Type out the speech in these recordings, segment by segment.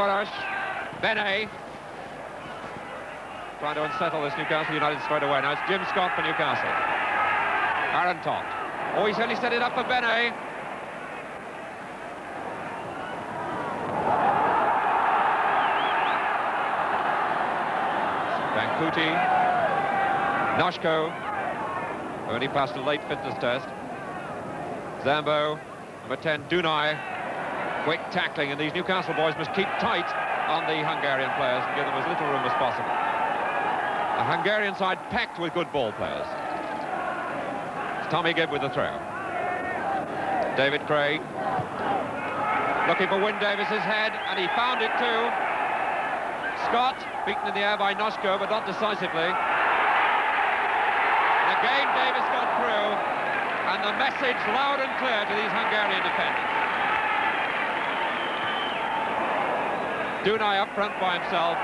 Soros, Benet. Trying to unsettle this Newcastle United straight away. Now it's Jim Scott for Newcastle. Aaron Toft. Oh, he's only set it up for Benet. Bankuti. Noshko. Only passed a late fitness test. Zambo. Number 10, Dunai. Quick tackling, and these Newcastle boys must keep tight on the Hungarian players and give them as little room as possible. The Hungarian side packed with good ball players. It's Tommy Gibb with the throw. David Craig looking for Wyn Davis's head, and he found it too. Scott beaten in the air by Noshko, but not decisively. And again Davis got through, and the message loud and clear to these Hungarian defenders. Dunai up front by himself.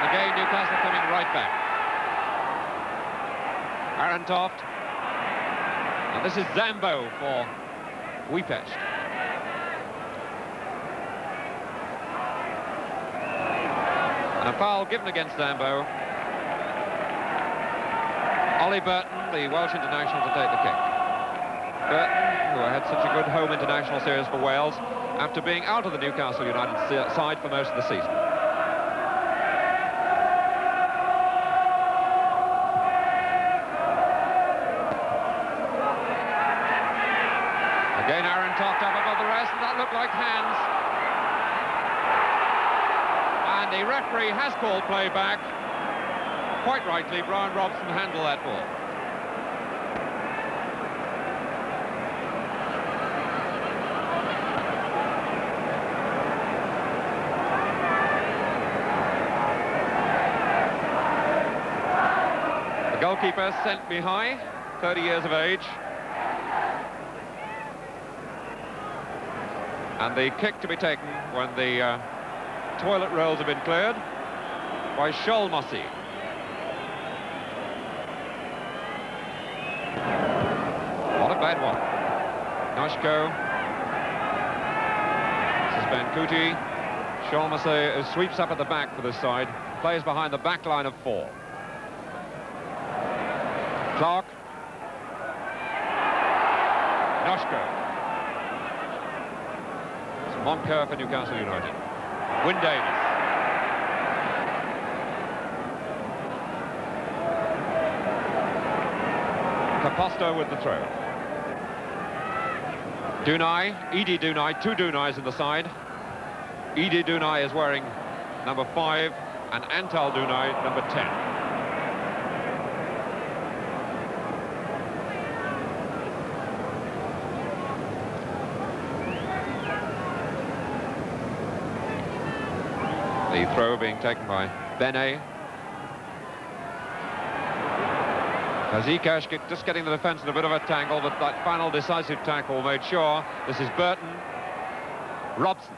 Again, Newcastle coming right back. Aaron Toft. And this is Zambo for Ujpest. And a foul given against Zambo. Ollie Burton, the Welsh international, to take the kick. Burton, who had such a good home international series for Wales, after being out of the Newcastle United side for most of the season. Again, Aaron Toft up above the rest, and that looked like hands. And the referee has called play back. Quite rightly, Brian Robson handled that ball. The goalkeeper sent me high, 30 years of age. And the kick to be taken when the toilet rolls have been cleared by Sholmossi. What a bad one. Noshko. This is Bankuti. Sholmossi sweeps up at the back for this side. Plays behind the back line of 4. Clark. Noshko. Moncur for Newcastle United. Wyn Davis. Caposto with the throw. Dunai, Edie Dunai, 2 Dunais in the side. Edie Dunai is wearing number 5 and Antal Dunai number 10. The throw being taken by Benet. Fazekas just getting the defence in a bit of a tangle, but that final decisive tackle made sure. This is Burton. Robson.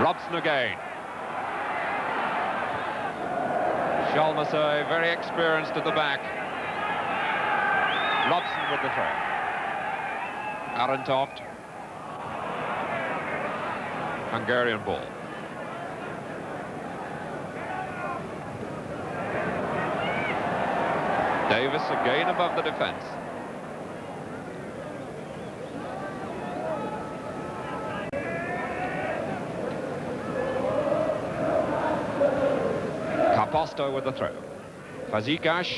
Robson again. Sholmossi, very experienced at the back. Robson with the throw. Aaron Toft. Hungarian ball. Davis again above the defence. Caposto with the throw. Fazekas.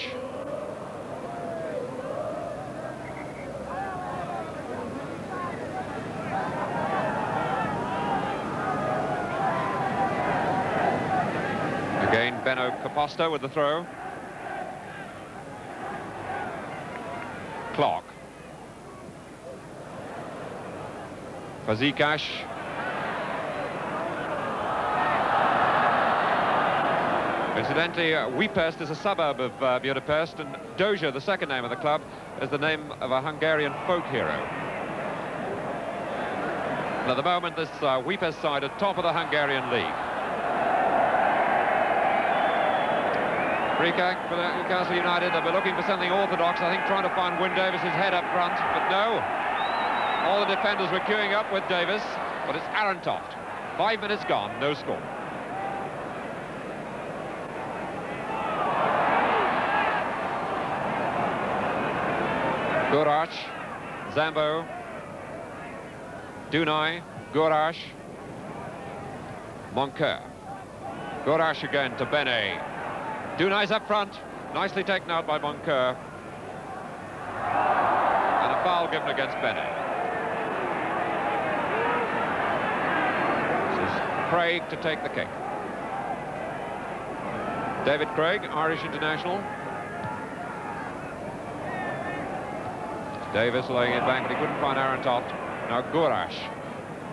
Again, Benno Caposto with the throw. Clark. Fazekas. Incidentally, Ujpest is a suburb of Budapest, and Doja, the second name of the club, is the name of a Hungarian folk hero. And at the moment, this Ujpest side are top of the Hungarian league. Free kick for Newcastle United. They'll be looking for something orthodox, I think, trying to find Wyn Davies's head up front, but no. All the defenders were queuing up with Davies, but it's Aaron Toft. 5 minutes gone, no score. Gourash, Zambo, Dunai, Gourash, Moncur. Gourash again to Bene. Dunai's up front, nicely taken out by Moncur. And a foul given against Bene. This is Craig to take the kick. David Craig, Irish international. Davis laying it back, but he couldn't find Aaron Toft. Now Gourash,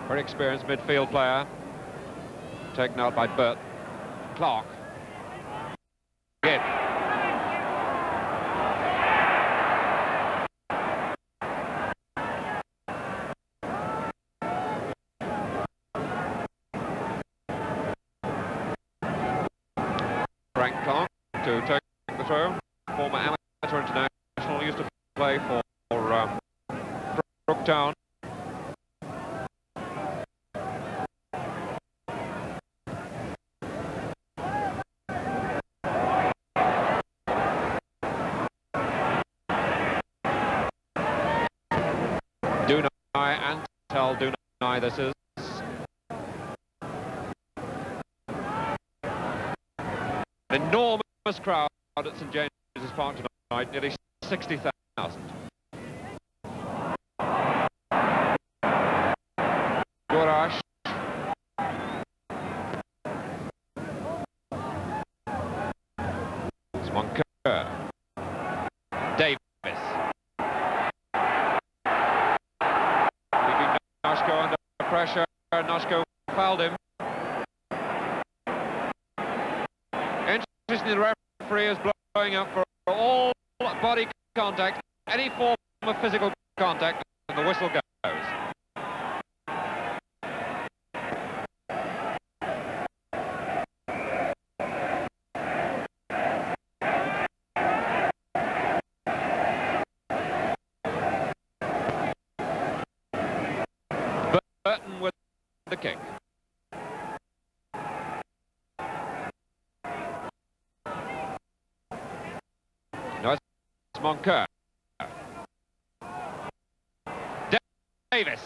very experienced midfield player. Taken out by Burt. Clark. Again. Frank Clark to take the throw. Former amateur international, used to play for Brooktown. Dunai and tell Dunai this is. An enormous crowd at St James's Park tonight, nearly 60,000. Gourash. It's Moncur. Davis. Leaving Noshko under pressure. Noshko fouled him. Interestingly, the referee is blowing up for all body contact, any form of physical contact, and the whistle goes. Burton with the kick. No, it's Moncur. Davis.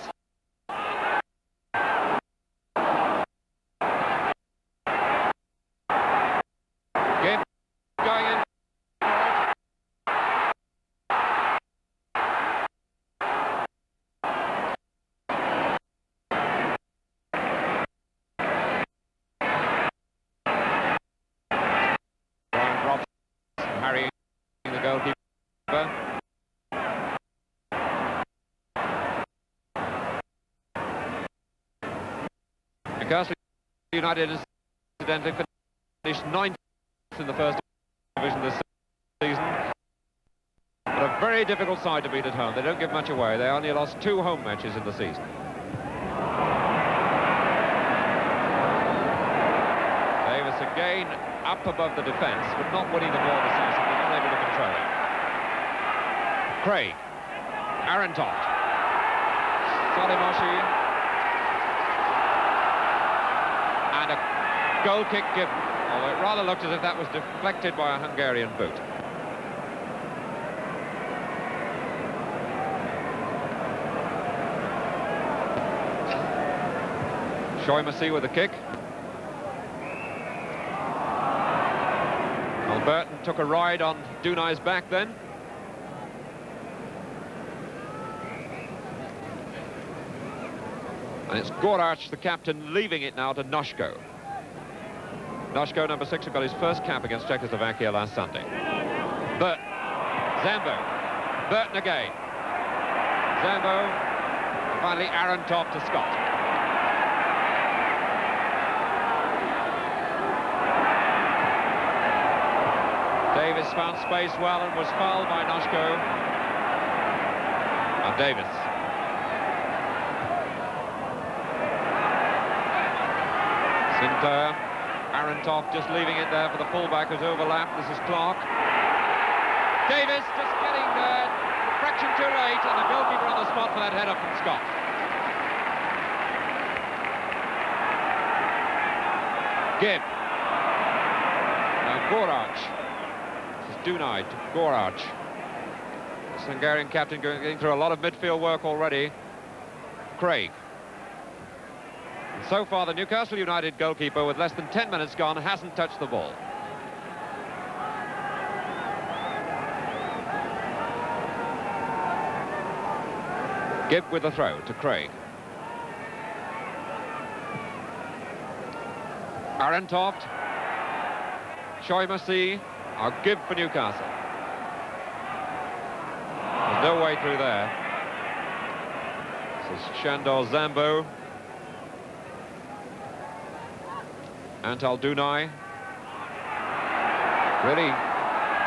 Game going in. Brian Robson harrying the goalkeeper. Newcastle United incidentally finished 9th in the first division this season. But a very difficult side to beat at home. They don't give much away. They only lost 2 home matches in the season. Davis again up above the defence, but not winning the ball decisively, not able to control it. Craig. Aaron Toft. Salimoshi. And a goal kick given, although it rather looked as if that was deflected by a Hungarian boot. Shoimasi with a kick. Burton took a ride on Dunai's back then. And it's Gourash, the captain, leaving it now to Noshko. Noshko, number 6, who got his first cap against Czechoslovakia last Sunday. Burton. Zambo. Burton again. Zambo. And finally, Aaron Toft to Scott. Davis found space well and was fouled by Noshko. And Davis. Sinclair. Arentoft just leaving it there for the fullback who's overlapped. This is Clark. Davis just getting there a fraction too late, and the goalkeeper on the spot for that header from Scott. Gibb. Now Gorac. This is Dunaj to Gorac. This Hungarian captain getting through a lot of midfield work already. Craig. And so far, the Newcastle United goalkeeper, with less than 10 minutes gone, hasn't touched the ball. Gibb with the throw to Craig. Arentoft. Shoimasi. Now Gibb for Newcastle. There's no way through there. This is Shandor Zambo. Antal Dunaj. Really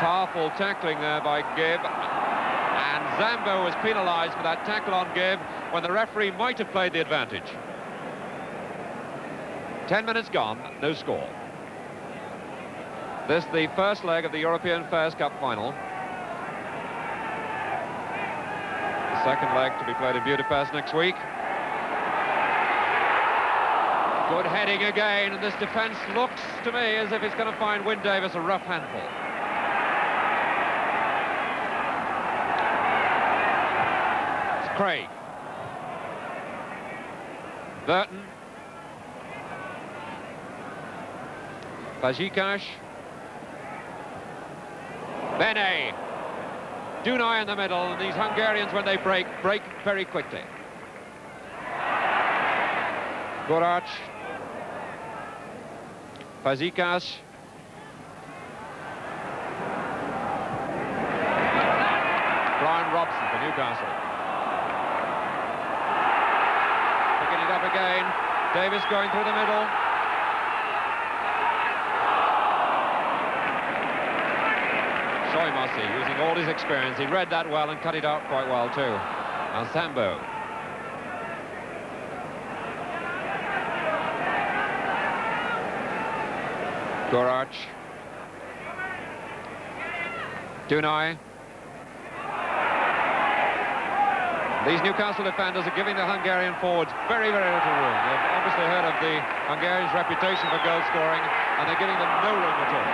powerful tackling there by Gibb. And Zambo was penalised for that tackle on Gibb when the referee might have played the advantage. 10 minutes gone, no score. This the first leg of the European Fairs Cup final. The second leg to be played in Budapest next week. Good heading again, and this defence looks to me as if it's going to find Wyn Davies a rough handful. It's Craig. Burton. Fajikas. Bene. Dunaj in the middle, and these Hungarians, when they break very quickly. Gorac. Fajikas. Brian Robson for Newcastle. Picking it up again. Davis going through the middle. Shoimasi using all his experience. He read that well and cut it out quite well too. Now Zambo. Gorac. Dunaj. These Newcastle defenders are giving the Hungarian forwards very, very little room. They've obviously heard of the Hungarians' reputation for goal scoring, and they're giving them no room at all.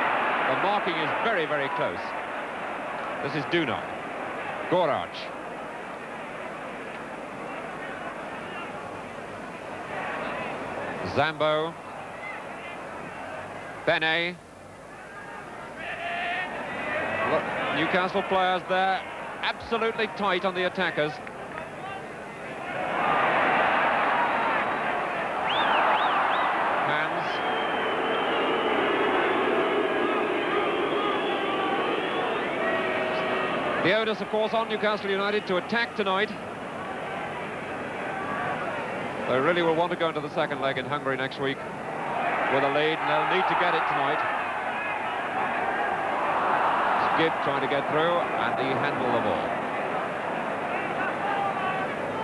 The marking is very, very close. This is Dunaj. Gorac. Zambo. Bene. Look, Newcastle players there, absolutely tight on the attackers. Hands. The onus, of course, on Newcastle United to attack tonight. They really will want to go into the second leg in Hungary next week with a lead, and they'll need to get it tonight. Gibb trying to get through, and he handled the ball.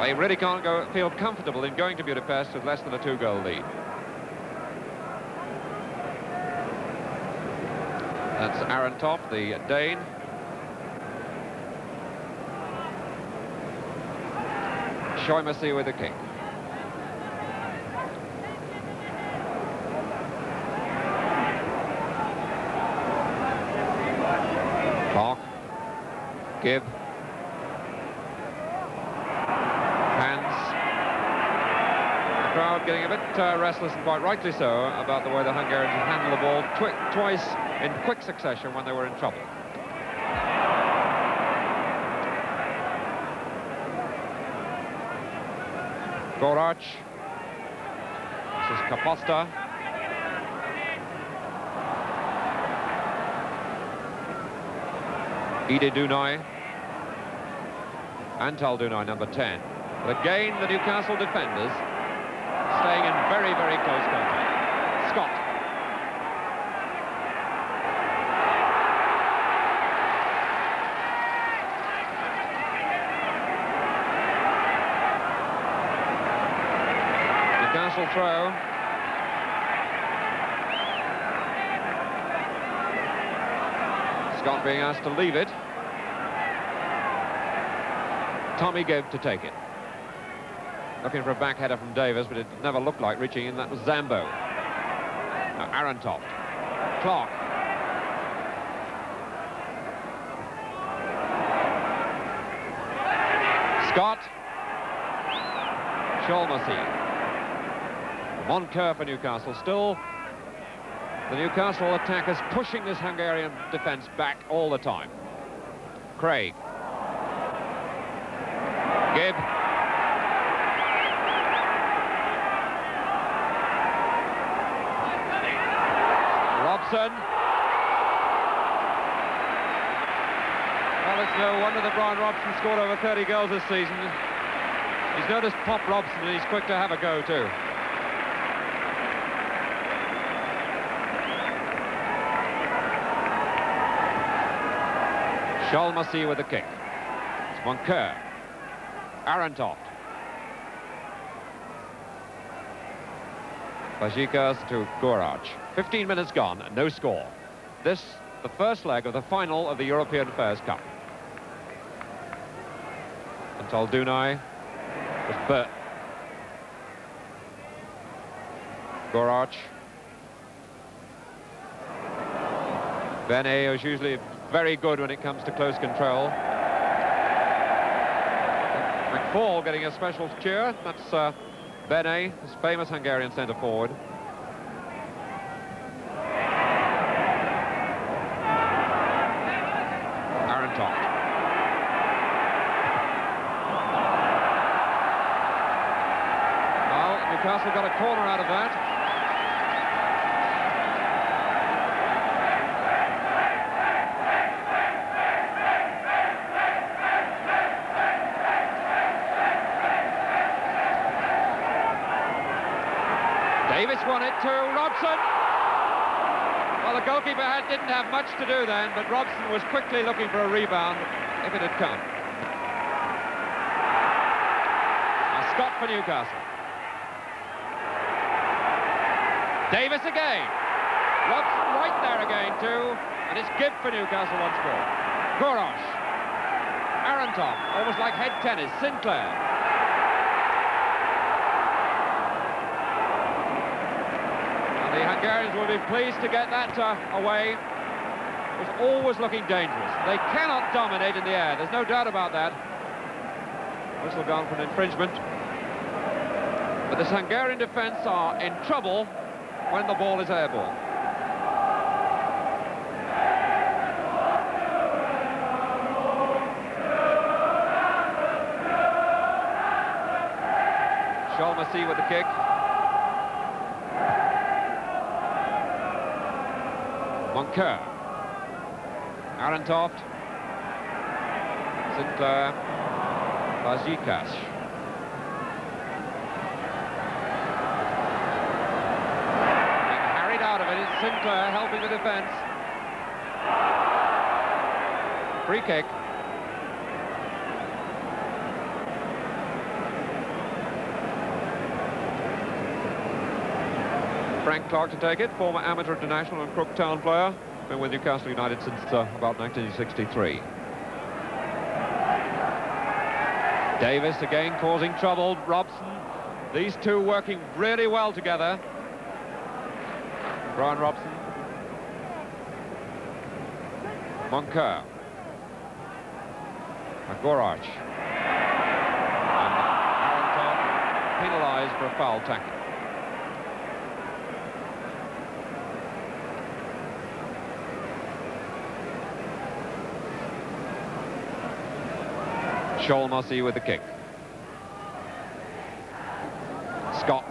They really can't feel comfortable in going to Budapest with less than a 2-goal lead. That's Arentoft, the Dane. Shoimasi with the kick. Clark. Gibb. Hands. The crowd getting a bit restless, and quite rightly so, about the way the Hungarians handled the ball twice in quick succession when they were in trouble. Gorac. This is Kaposta. Ide Dunaj. Antal Dunaj, number 10. But again, the Newcastle defenders staying in very, very close contact. Scott. Newcastle throw. Scott being asked to leave it. Tommy Gibb to take it. Looking for a back header from Davis, but it never looked like reaching in. That was Zambo. Now Arentoft. Clark. Scott. Shalmasi. Moncur for Newcastle. Still, the Newcastle attackers pushing this Hungarian defence back all the time. Craig. Gibb. Robson. Well, it's no wonder that Brian Robson scored over 30 goals this season. He's noticed Pop Robson, and he's quick to have a go too. Shalmasi with the kick. It's Moncur. Arentoft. Fajikas to Gorac. 15 minutes gone, no score. This, the first leg of the final of the European Fairs Cup. Until Dunai with Burt. Gorac. Benet is usually very good when it comes to close control. McFall getting a special cheer. That's Benet, his famous Hungarian centre-forward. Arentoft. Well, Newcastle got a corner out of that. Davis won it to Robson. Well, the goalkeeper didn't have much to do then, but Robson was quickly looking for a rebound if it had come. Now Scott for Newcastle. Davis again. Robson right there again too, and it's Gibb for Newcastle once more. Gorac. Arentoft, almost like head tennis. Sinclair. The Hungarians will be pleased to get that away. It was always looking dangerous. They cannot dominate in the air. There's no doubt about that. Whistle gone for an infringement. But this Hungarian defence are in trouble when the ball is airborne. Shalmasi with the kick. Moncur. Arentoft. Sinclair. Fajikas. Being harried out of it is Sinclair helping the defence. Free kick. Frank Clark to take it, former amateur international and Crook Town player. Been with Newcastle United since about 1963. Davis again causing trouble. Robson. These two working really well together. Brian Robson. Moncur. Gorac. And Arentoft penalised for a foul tackle. Shalmasi with the kick. Scott.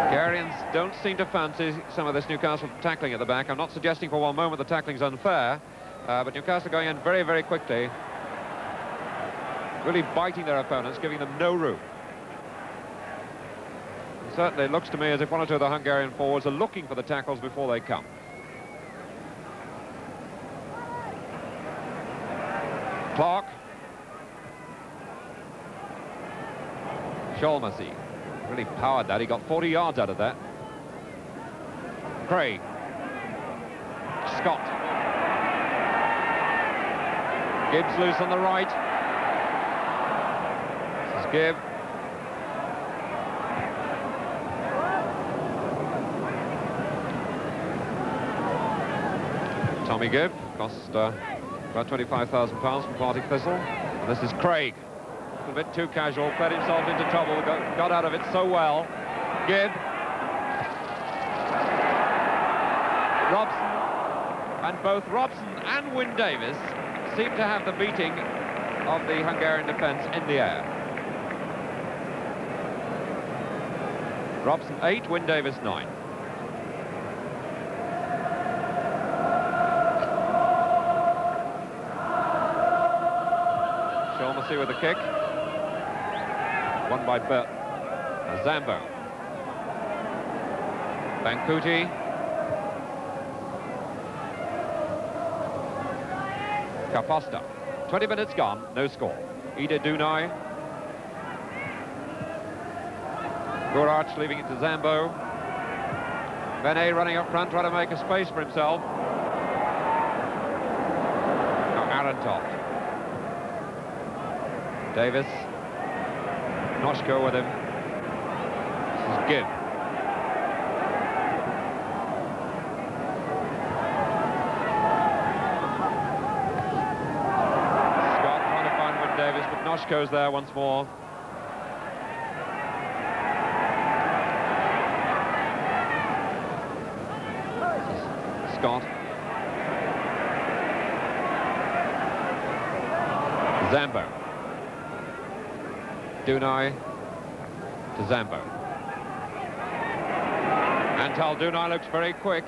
Hungarians don't seem to fancy some of this Newcastle tackling at the back. I'm not suggesting for one moment the tackling's unfair, but Newcastle going in very, very quickly. Really biting their opponents, giving them no room. And certainly it looks to me as if one or two of the Hungarian forwards are looking for the tackles before they come. Clark. Shalmasi really powered that. He got 40 yards out of that. Craig. Scott. Gibbs loose on the right. This is Gibb. Tommy Gibb cost about £25,000 from Partick Thistle. And this is Craig. A little bit too casual, played himself into trouble, got out of it so well. Gibb. Robson. And both Robson and Wyn Davies seem to have the beating of the Hungarian defence in the air. Robson 8, Wyn Davies 9. Shaughnessy with the kick. Won by Zambo. Bankuti. Kaposta. 20 minutes gone, no score. Ida Dunai. Gurach leaving it to Zambo. Benet running up front, trying to make a space for himself. Now Arentoft. Davis. Noshko with him. This is Gibb. Noshko's there once more. Scott. Zambo. Dunai to Zambo. Antal Dunai looks very quick.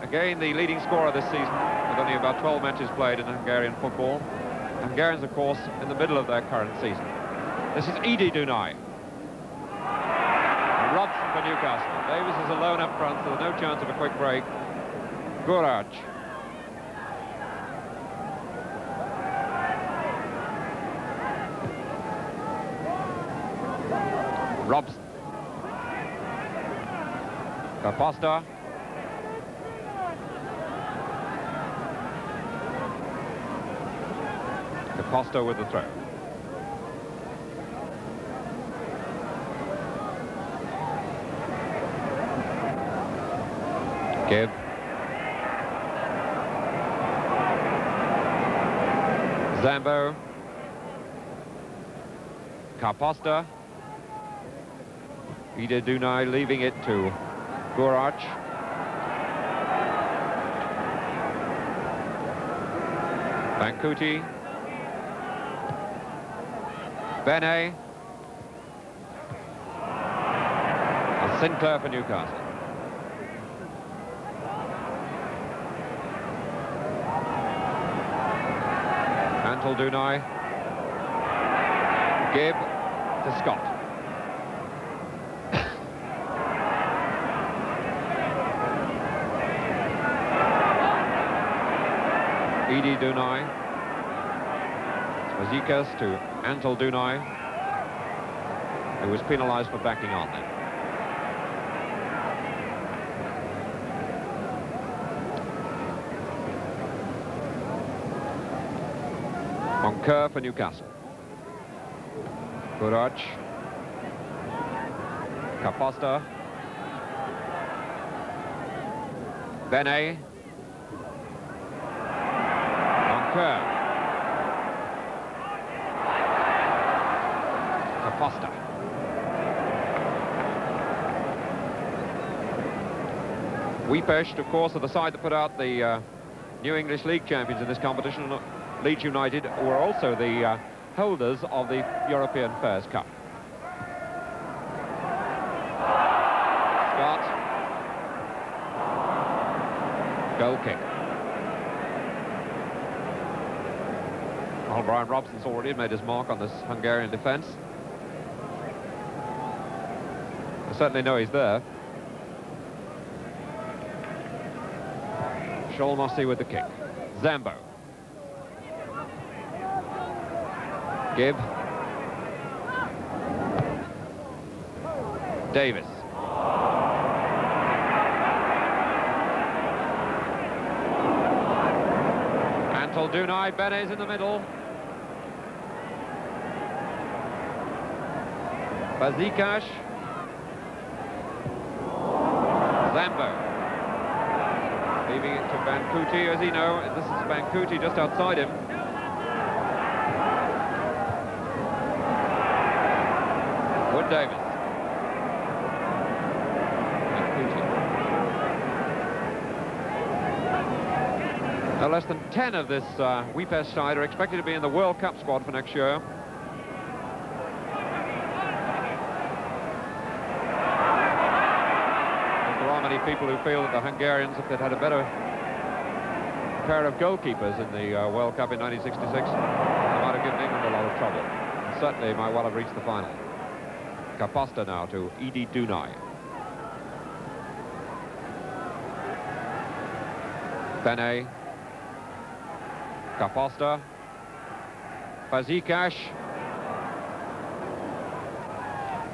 Again, the leading scorer this season, with only about 12 matches played in Hungarian football. Hungarians, of course, in the middle of their current season. This is Edi Dunai. Robson for Newcastle. Davies is alone up front, so there's no chance of a quick break. Gurach. Robson. Kaposta. Kaposta with the throw. Gibb. Zambo. Kaposta. Ida Dunai leaving it to Gurach. Bankuti. Benet. And Sinclair for Newcastle. Antal Dunai. Gibb to Scott. Edi Dunai. Wazikas to Antal Dunai, who was penalised for backing on then. Moncur for Newcastle. Gurach. Kaposta. Benet. Moncur. Kaposta. Ujpest, of course, are the side that put out the New English League champions in this competition. Leeds United were also the holders of the European Fairs Cup. Scott. Goal kick. Well, Brian Robson's already made his mark on this Hungarian defence. I certainly know he's there. Shaughnessy with the kick. Zambo. Gibb. Davis. Until Dunai, Bene's in the middle. Bazikash. Zambo. Leaving it to Bankuti, as you know. This is Bankuti just outside him. Wood Davis. No less than 10 of this Ujpest side are expected to be in the World Cup squad for next year. There are many people who feel that the Hungarians, if they'd had a better pair of goalkeepers in the World Cup in 1966, they might have given England a lot of trouble. And certainly might well have reached the final. Kapasta now to Edi Dunai. Bene. Kapasta. Bazikash.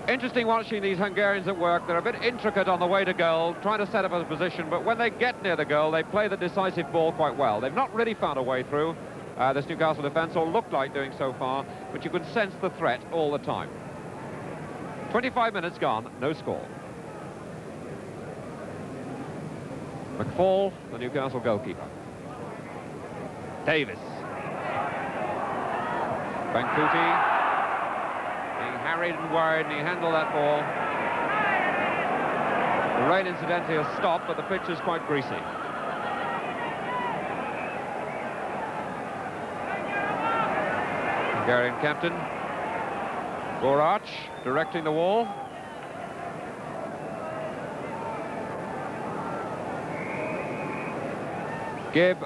Interesting watching these Hungarians at work. They're a bit intricate on the way to goal, trying to set up a position, but when they get near the goal, they play the decisive ball quite well. They've not really found a way through this Newcastle defence, or looked like doing so far, but you can sense the threat all the time. 25 minutes gone, no score. McFall, the Newcastle goalkeeper. Davis. Bankuti being harried and worried, and he handled that ball. The rain incidentally has stopped, but the pitch is quite greasy. Hungarian captain Gorac directing the wall. Gibb.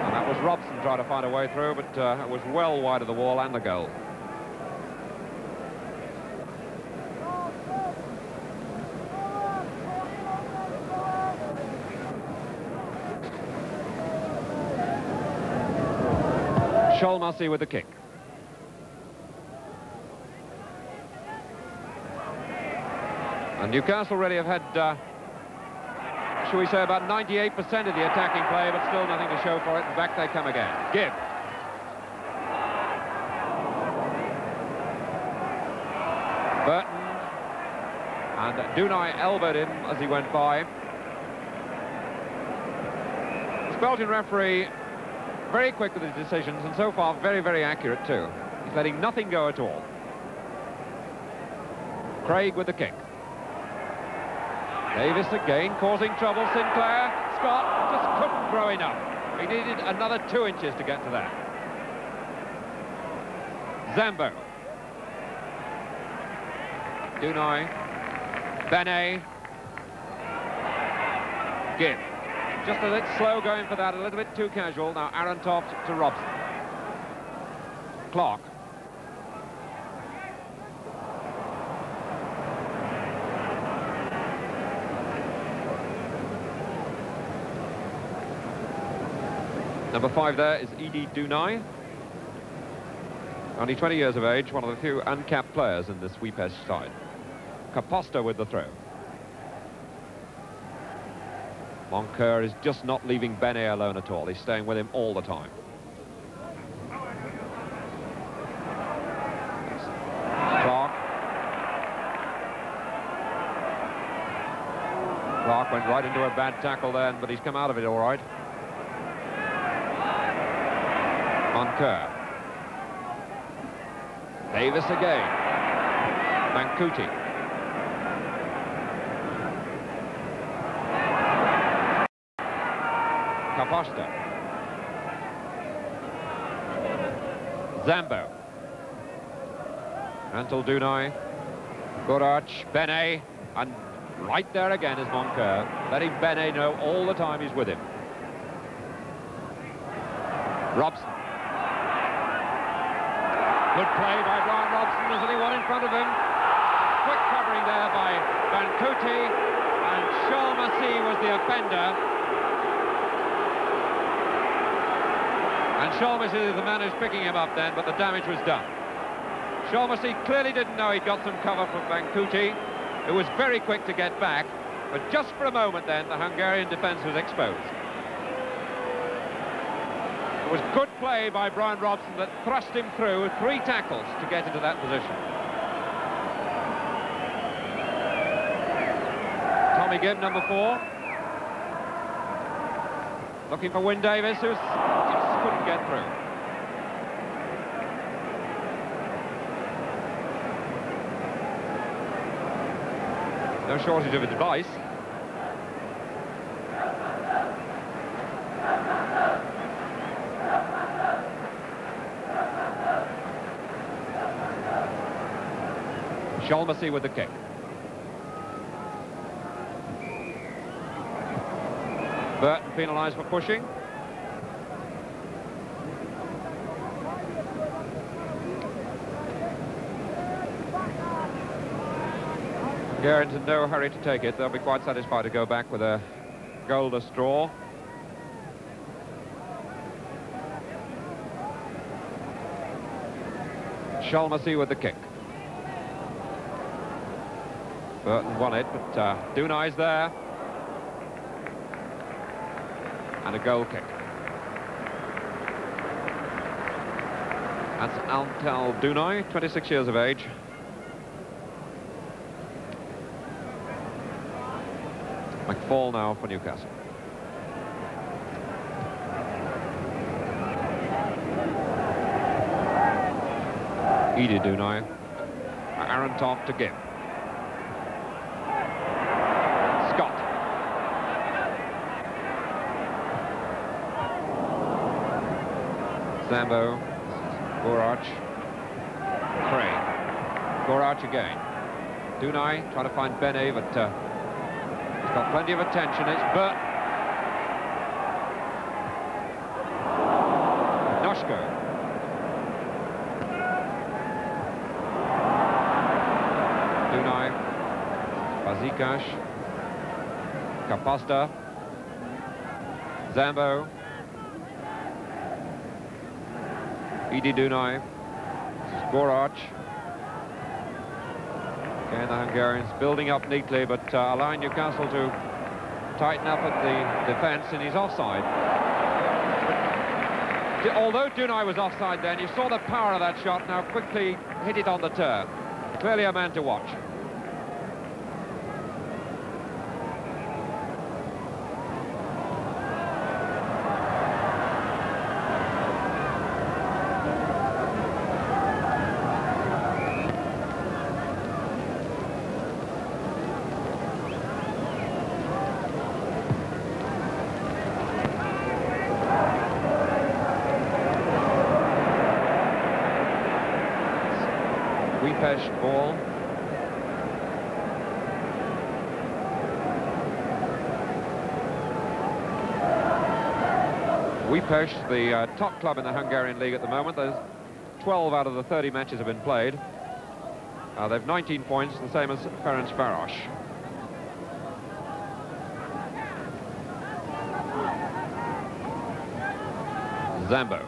And that was Robson trying to find a way through, but it was well wide of the wall and the goal. Sholmasi with the kick. And Newcastle really have had, shall we say, about 98% of the attacking play, but still nothing to show for it. And back they come again. Gibb. Burton. And Dunai elbowed him as he went by. This Belgian referee, very quick with his decisions, and so far very, very accurate too. He's letting nothing go at all. Craig with the kick. Davis again, causing trouble. Sinclair. Scott just couldn't throw enough. He needed another 2 inches to get to that. Zambo. Dunai. Bene. Gibb. Just a bit slow going for that, a little bit too casual. Now Aaron Toft to Robson. Clark. Number 5 there is Edi Dunai. Only 20 years of age, one of the few uncapped players in this Ujpest side. Kapasta with the throw. Moncur is just not leaving Bene alone at all. He's staying with him all the time. Clark. Clark went right into a bad tackle then, but he's come out of it all right. Moncur. Davis again. Bankuti. Kapasta. Zambo. Until Dunai. Gorac. Bene. And right there again is Moncur, letting Bene know all the time he's with him. Robson. Good play by Brian Robson. There's only one in front of him. Quick covering there by Bankuti, and Sholmasi was the offender. And Sholmasi is the man who's picking him up then, but the damage was done. Sholmasi clearly didn't know he'd got some cover from Bankuti, who was very quick to get back, but just for a moment then, the Hungarian defence was exposed. It was good play by Brian Robson that thrust him through with 3 tackles to get into that position. Tommy Gibb, number 4. Looking for Wyn Davies, who just couldn't get through. No shortage of advice. Shalmacy with the kick. Burton penalised for pushing. Hungarians in no hurry to take it. They'll be quite satisfied to go back with a goal to straw. Shalmacy with the kick. Burton won it, but Dunai's there. And a goal kick. That's Antal Dunai, 26 years of age. McFall now for Newcastle. Edie Dunai. Aaron Toft to Gibb. Scott. Zambo. Gorarch. Craig. Gorarch again. Dunai trying to find Bene, but he's got plenty of attention. It's Burt. Noshko. Dunai. Bazikash. Kapasta. Zambo. Edie Dunai. Gorarch. Again, the Hungarians building up neatly, but allowing Newcastle to tighten up at the defence, and he's offside. Although Dunai was offside then, you saw the power of that shot, now quickly hit it on the turf. Clearly a man to watch. Ujpest ball. Ujpest, the top club in the Hungarian league at the moment. There's 12 out of the 30 matches have been played. They've 19 points, the same as Ferencváros. Zambo.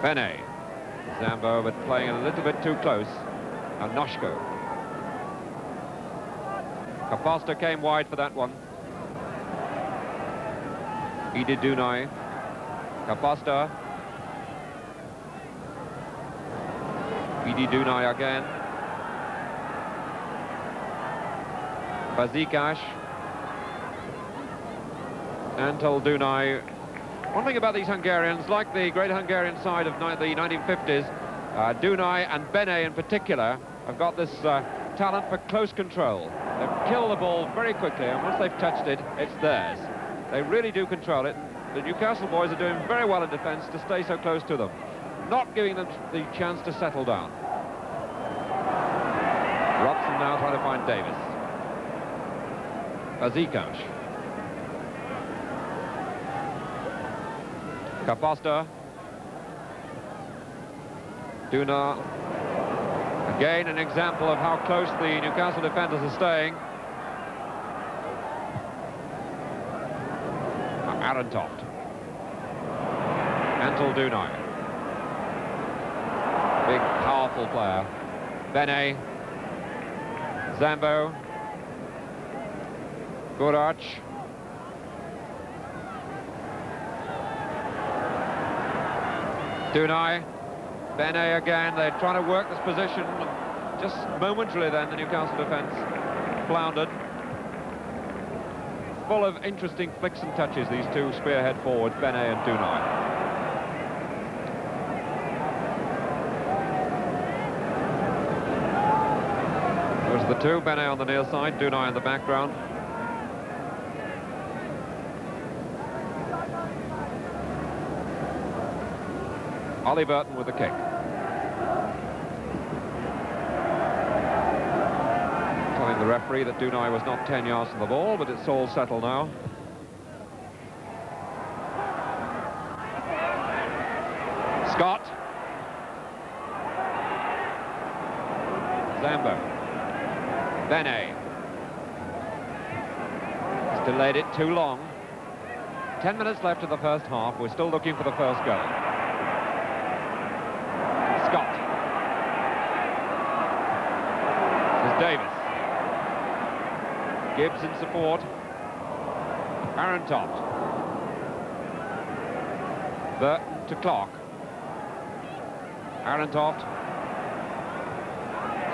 Bene. Zambo, but playing a little bit too close. And Noshko. Kapasta came wide for that one. Edie Dunai. Kapasta. Edie Dunai again. Bazikash. Antal Dunai. One thing about these Hungarians, like the great Hungarian side of the 1950s, Dunai and Bene in particular have got this talent for close control. They kill the ball very quickly, and once they've touched it, it's theirs. They really do control it. The Newcastle boys are doing very well in defence to stay so close to them, not giving them the chance to settle down. Robson now trying to find Davis. Bazikash. Kapasta. Duna. Again, an example of how close the Newcastle defenders are staying. Aaron Toft. Antal Dunai. Big, powerful player. Bene. Zambo. Gorarch. Dunai, Benet again. They're trying to work this position. Just momentarily then, the Newcastle defence floundered. Full of interesting flicks and touches, these two spearhead forwards, Benet and Dunai. There's the two, Benet on the near side, Dunai in the background. Ollie Burton with the kick. Telling the referee that Dunai was not 10 yards from the ball, but it's all settled now. Scott. Zambo. Benet. He's delayed it too long. 10 minutes left in the first half. We're still looking for the first goal. Scott. There's Davis. Gibbs in support. Aaron Toft. Burton to Clark. Aaron Toft.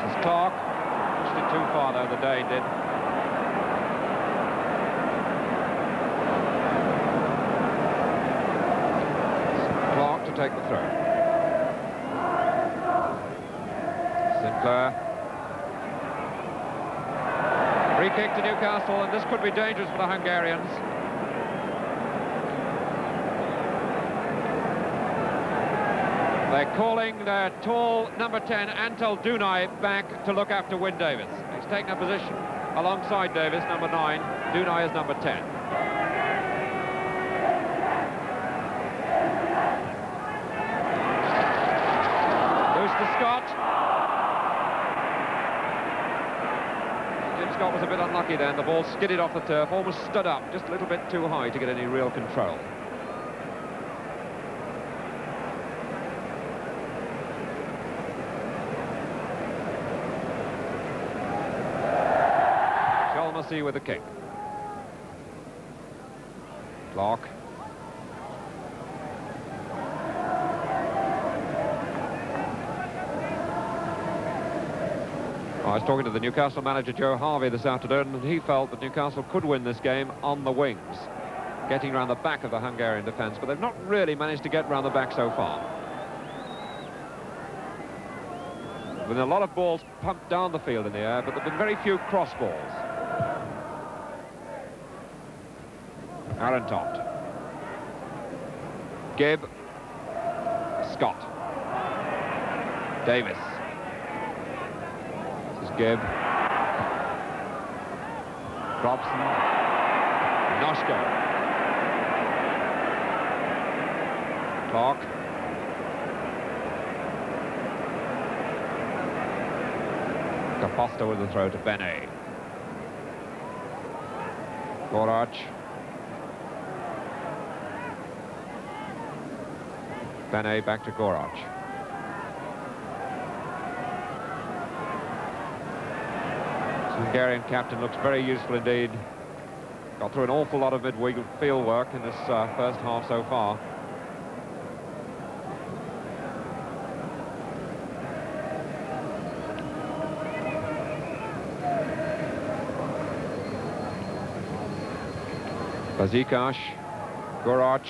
This is Clark. Pushed it too far though, the Dane did. Clark to take the throw. Sinclair. Free kick to Newcastle, and this could be dangerous for the Hungarians. They're calling their tall number 10, Antal Dunai, back to look after Wyn Davis. He's taken a position alongside Davis, number 9. Dunai is number 10. Loose to Scott. Jim Scott was a bit unlucky then. The ball skidded off the turf, almost stood up, just a little bit too high to get any real control. With a kick. Clark. I was talking to the Newcastle manager Joe Harvey this afternoon, and he felt that Newcastle could win this game on the wings, getting around the back of the Hungarian defence, but they've not really managed to get round the back so far. With a lot of balls pumped down the field in the air, but there have been very few cross balls. Aaron Toft. Gibb. Scott. Davis. This is Gibb. Robson. Noshko. Clark. Caposta with the throw to Benet. Gorach. Benet back to Gorach. The Hungarian captain looks very useful indeed. Got through an awful lot of midfield work in this first half so far. Bazikash, Gorach,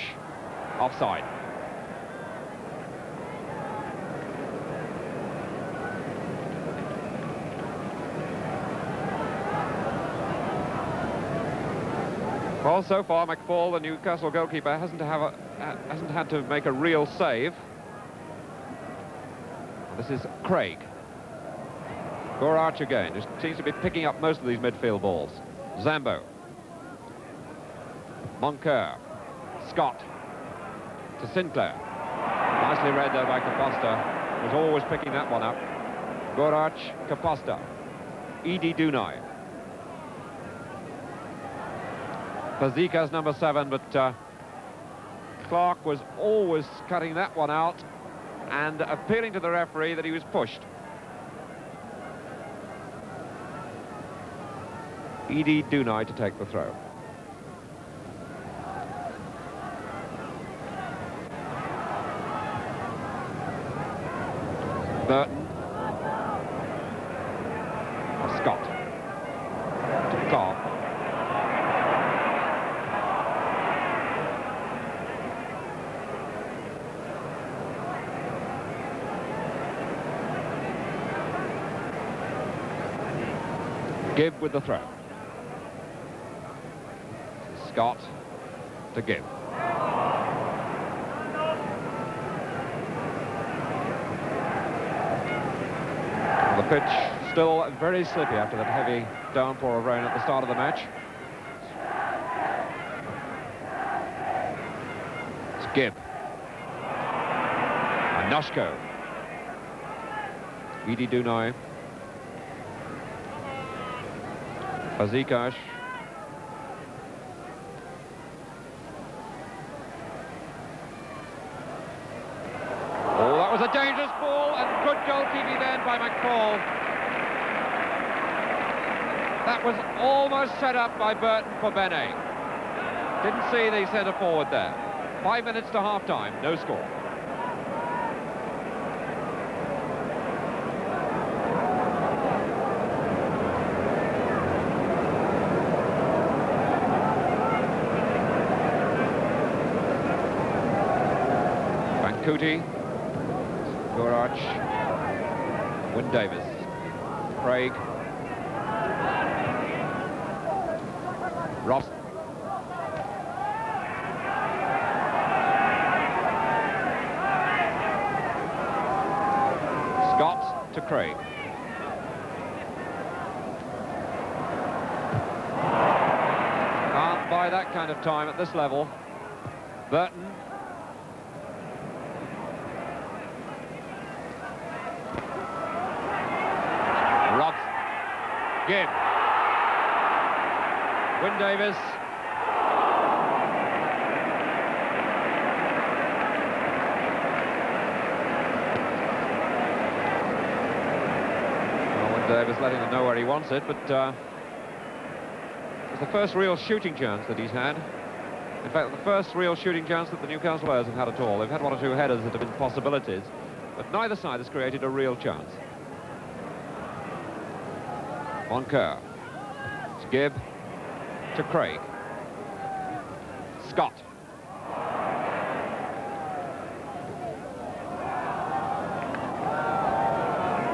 offside. Well, so far, McFall, the Newcastle goalkeeper, hasn't had to make a real save. This is Craig. Gorach again, just seems to be picking up most of these midfield balls. Zambo. Moncur. Scott. To Sinclair. Nicely read there by Caposta. Was always picking that one up. Gorach, Caposta. Edi Dunai. Bazika's number 7, but Clark was always cutting that one out and appealing to the referee that he was pushed. Edi Dunai to take the throw. Burton. Scott. To Cobb. Gibb with the throw. Scott to Gibb. The pitch still very slippy after that heavy downpour of rain at the start of the match. It's Gibb. And Noshko. Edie Dunai. Fazekas. Oh, that was a dangerous ball, and good goalkeeping then by McFall. That was almost set up by Burton for Benet. Didn't see the centre forward there. 5 minutes to half-time, no score. Cootie, Gorach, Wyn Davis, Craig, Ross, Scott to Craig. Can't buy that kind of time at this level. Burton. Gibb. Wyn Davis. Well, Wyn Davis letting him know where he wants it, but it's the first real shooting chance that he's had. In fact, the first real shooting chance that the Newcastle players have had at all. They've had one or two headers that have been possibilities, but neither side has created a real chance. Moncur. It's Gibb to Craig. Scott.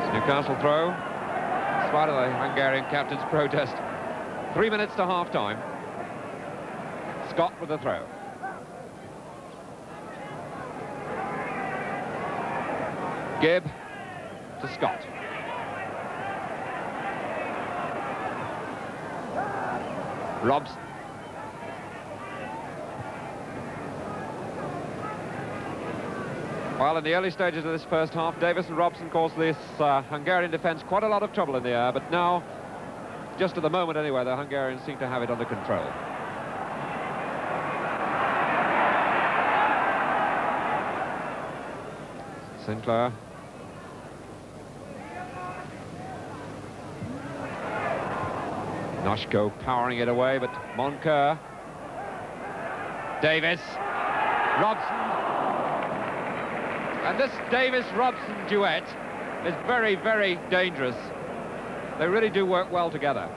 It's Newcastle throw. In spite of the Hungarian captain's protest. 3 minutes to half-time. Scott with the throw. Gibb to Scott. Robson. Well, in the early stages of this first half, Davis and Robson caused this Hungarian defence quite a lot of trouble in the air, but now, just at the moment anyway, the Hungarians seem to have it under control. Sinclair. Noshko powering it away, but Moncur. Davis. Robson. And this Davis-Robson duet is very, very dangerous. They really do work well together.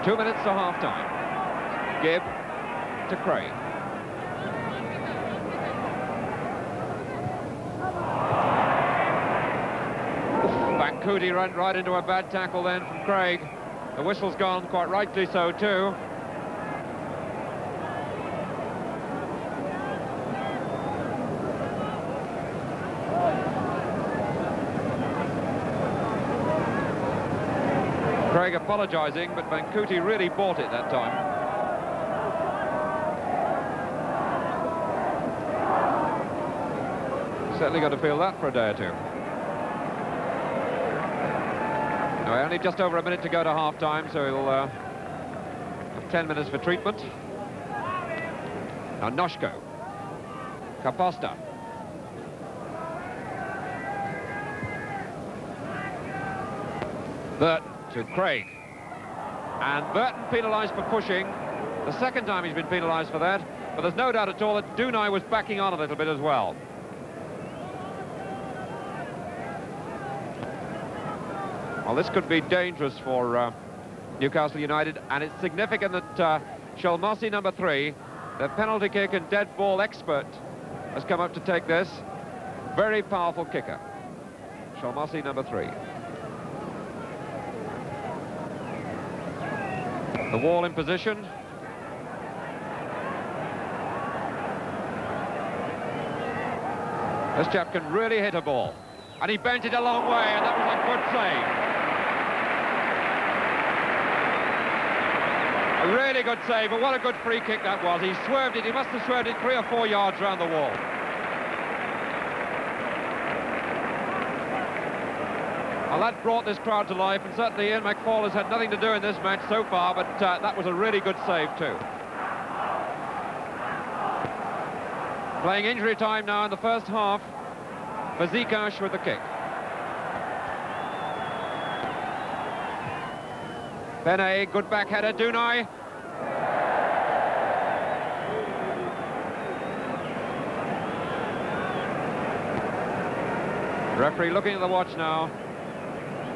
2 minutes to half-time. Gibb to Craig. Cootie ran right into a bad tackle then from Craig. The whistle's gone, quite rightly so too. Craig apologising, but Cootie really bought it that time. Certainly got to feel that for a day or two. Now, only just over a minute to go to half-time, so he'll have 10 minutes for treatment. Now, Noshko. Caposta. Burton to Craig. And Burton penalised for pushing. The second time he's been penalised for that, but there's no doubt at all that Dunai was backing on a little bit as well. Well, this could be dangerous for Newcastle United, and it's significant that Shalmossi, number 3, the penalty kick and dead ball expert, has come up to take this. Very powerful kicker. Shalmossi, number 3. The wall in position. This chap can really hit a ball. And he bent it a long way, and that was a good save. A really good save, but what a good free kick that was. He swerved it, he must have swerved it 3 or 4 yards round the wall. Well, that brought this crowd to life, and certainly Ian McFall has had nothing to do in this match so far, but that was a really good save too. Playing injury time now in the first half. Fazekas with the kick. Bene, good back header, Dunai. Referee looking at the watch now.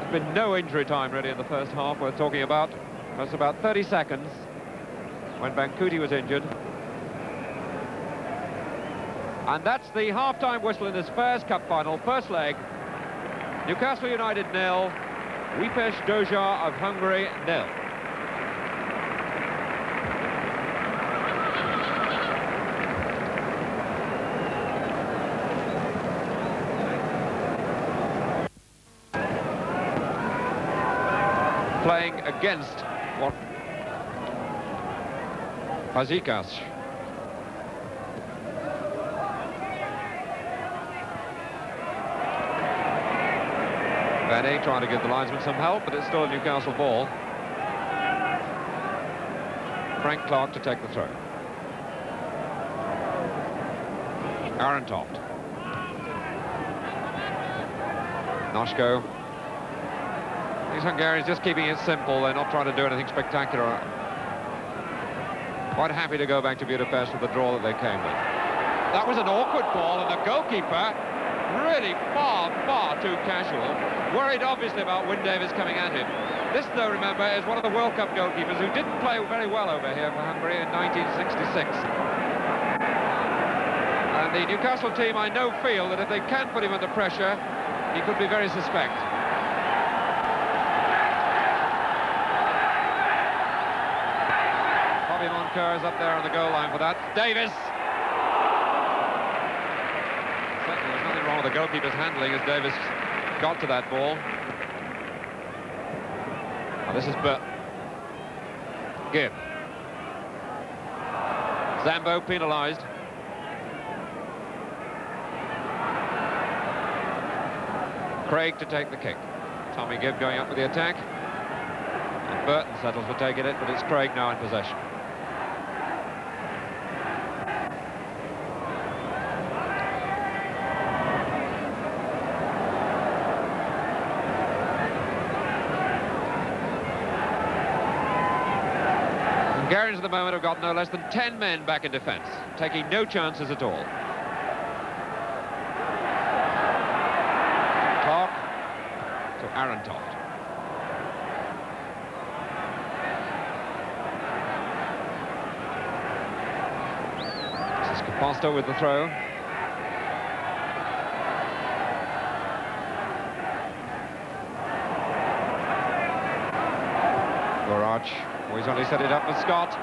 There's been no injury time really in the first half we're talking about. That's about 30 seconds when Bankuti was injured. And that's the half-time whistle in this Fairs Cup final, first leg. Newcastle United 0, Ujpest Doja of Hungary 0. Playing against what? Fazekas. Bene trying to give the linesman some help, but it's still a Newcastle ball. Frank Clark to take the throw. Arentoft. Noshko. These Hungarians just keeping it simple. They're not trying to do anything spectacular. Quite happy to go back to Budapest with the draw that they came with. That was an awkward ball, and the goalkeeper really far too casual. Worried obviously about Wyn Davies coming at him. This, though, remember, is one of the World Cup goalkeepers who didn't play very well over here for Hungary in 1966. And the Newcastle team, I know, feel that if they can put him under pressure, he could be very suspect. Bobby Moncur is up there on the goal line for that. Davies! Certainly there's nothing wrong with the goalkeeper's handling as Davies got to that ball. Oh, this is Gibb. Zambo penalised. Craig to take the kick. Tommy Gibb going up with the attack. And Burton settles for taking it, but it's Craig now in possession. Hungarians at the moment have got no less than 10 men back in defence, taking no chances at all. Clark to Arentoft. This is Caposto with the throw. Gorach. Oh, he's only set it up for Scott.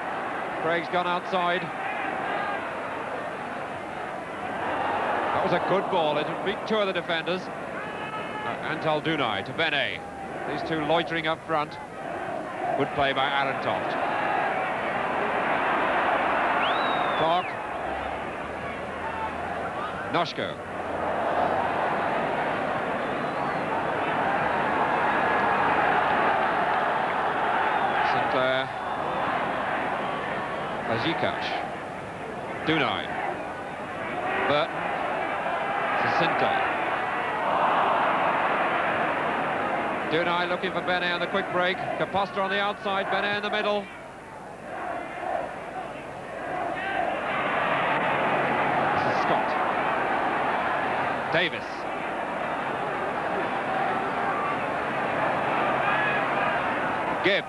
Craig's gone outside. That was a good ball. It beat 2 of the defenders. Antal Dunai to Bene. These 2 loitering up front. Good play by Arentoft. Clark. Noshko. Sinclair. Fazekas. Dunai. Burton. Jacinto. Dunai looking for Bene on the quick break. Caposto on the outside, Bene in the middle. This is Scott. Davis. Gibb.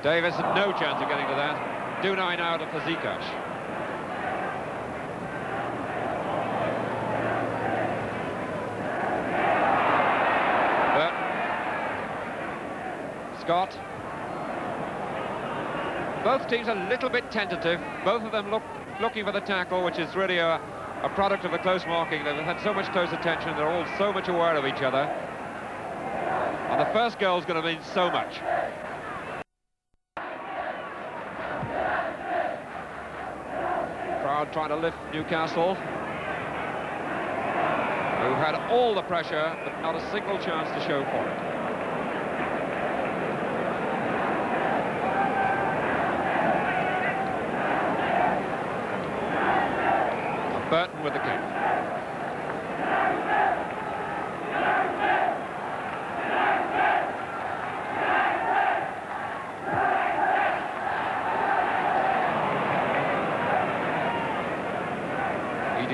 Davis had no chance of getting to that. Dunai now to Fazekas. Scott. Both teams a little bit tentative. Both of them looking for the tackle, which is really a product of the close marking. They've had so much close attention. They're all so much aware of each other. And the first goal is going to mean so much. Crowd trying to lift Newcastle, who've had all the pressure, but not a single chance to show for it. Burton with the kick.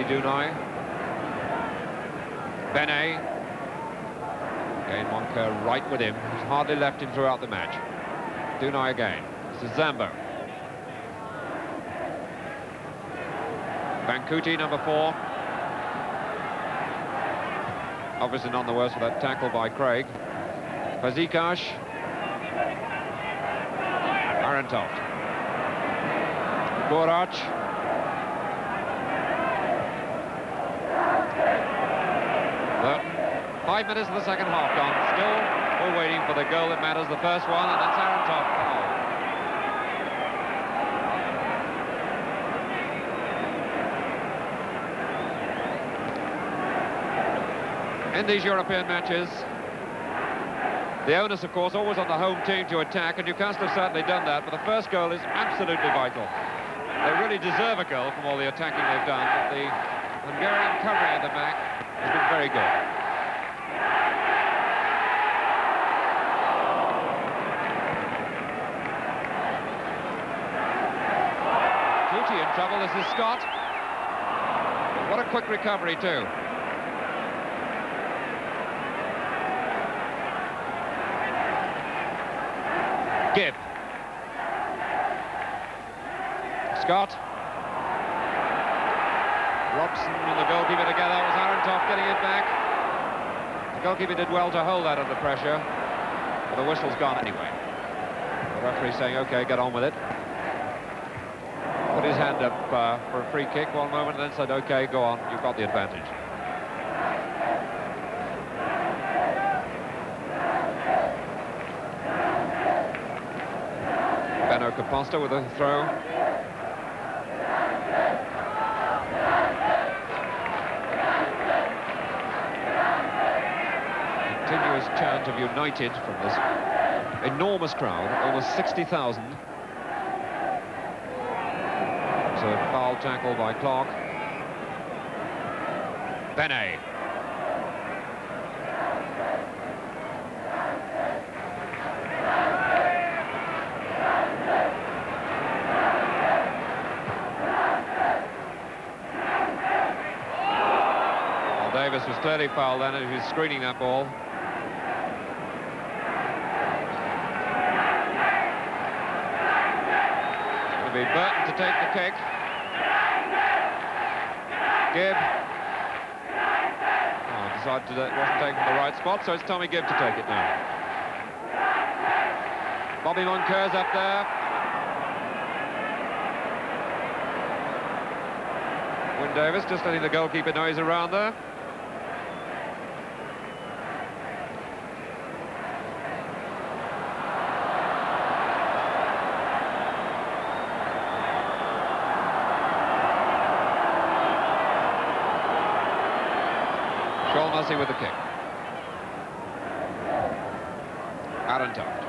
Dunai. Benet. Again, Moncur right with him. He's hardly left him throughout the match. Dunai again. This is Zambo. Bankuti, number 4. Obviously none the worse for that tackle by Craig. Fazekas. Arentoft. Gorac. But 5 minutes of the second half gone. Still, we're waiting for the goal that matters, the first one, and that's Arentoft. In these European matches, the onus, of course, always on the home team to attack, and Newcastle have certainly done that, but the first goal is absolutely vital. They really deserve a goal from all the attacking they've done, but the Hungarian covering at the back has been very good. Tuti in trouble, this is Scott. What a quick recovery, too. Gibb. Scott. Robson and the goalkeeper together. It was Arentoft getting it back. The goalkeeper did well to hold that under pressure, but the whistle's gone anyway. The referee saying, OK, get on with it. Put his hand up for a free kick one moment and then said, OK, go on, you've got the advantage. Costa with a throw. Continuous chant of United from this enormous crowd, almost 60,000. It's a foul tackle by Clark. Benet. Davis was clearly fouled then as he was screening that ball. It's going to be Burton to take the kick. Gibb. Oh, decided it wasn't taken from the right spot, so it's Tommy Gibb to take it now. Bobby Moncur's up there. Wyn Davis just letting the goalkeeper know he's around there. With the kick. Arentoft.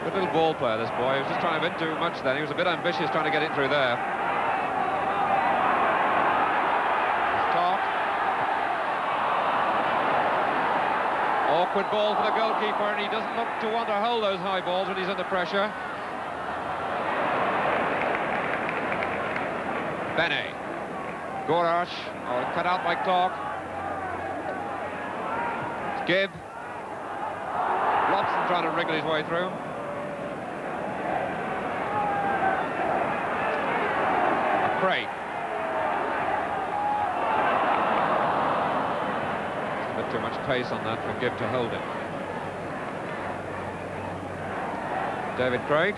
Good little ball player, this boy. He was just trying a bit too much then. He was a bit ambitious trying to get it through there. Top. Awkward ball for the goalkeeper, and he doesn't look to want to hold those high balls when he's under pressure. Benet. Gorac. Oh, cut out by Clark. Gibb. trying to wriggle his way through. Craig. A bit too much pace on that for Gibb to hold it. David Craig.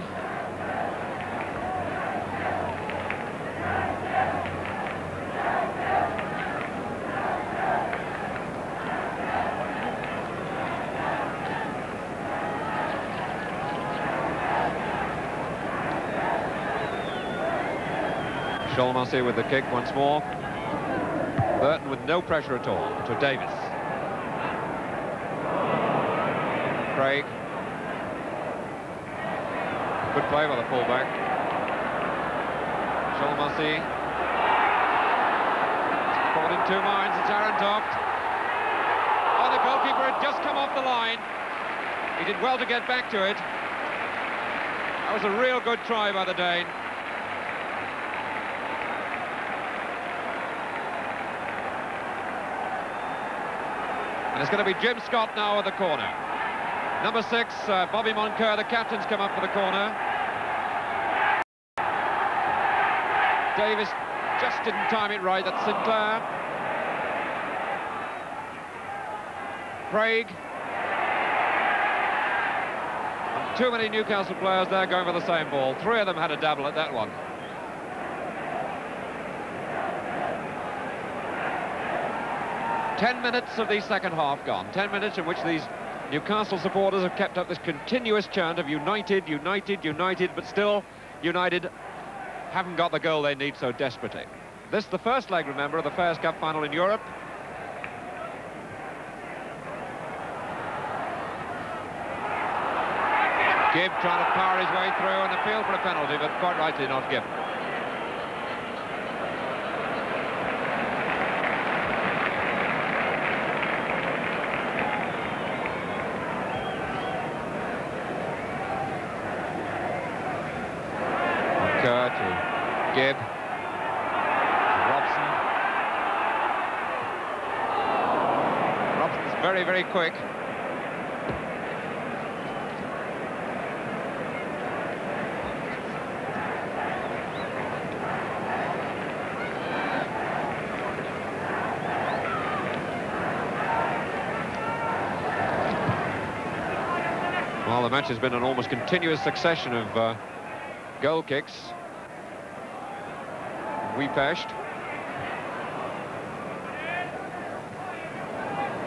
Sholmasi with the kick once more. Burton with no pressure at all to Davis. Craig. Good play by the fullback. Sholmasi. Caught in two minds. It's Arentoft. Oh, the goalkeeper had just come off the line. He did well to get back to it. That was a real good try by the Dane. And it's going to be Jim Scott now at the corner. Number 6, Bobby Moncur, the captain's come up for the corner. Davis just didn't time it right. That's Sinclair. Craig. And too many Newcastle players there going for the same ball. 3 of them had a dabble at that one. Ten minutes of the second half gone. 10 minutes in which these Newcastle supporters have kept up this continuous chant of United, United, United, but still United haven't got the goal they need so desperately. This the first leg, remember, of the Fairs Cup final in Europe. Gibb trying to power his way through and appeal for a penalty, but quite rightly not given. To Gibb, Robson. Robson's very, very quick. Well, the match has been an almost continuous succession of goal kicks. Ujpest.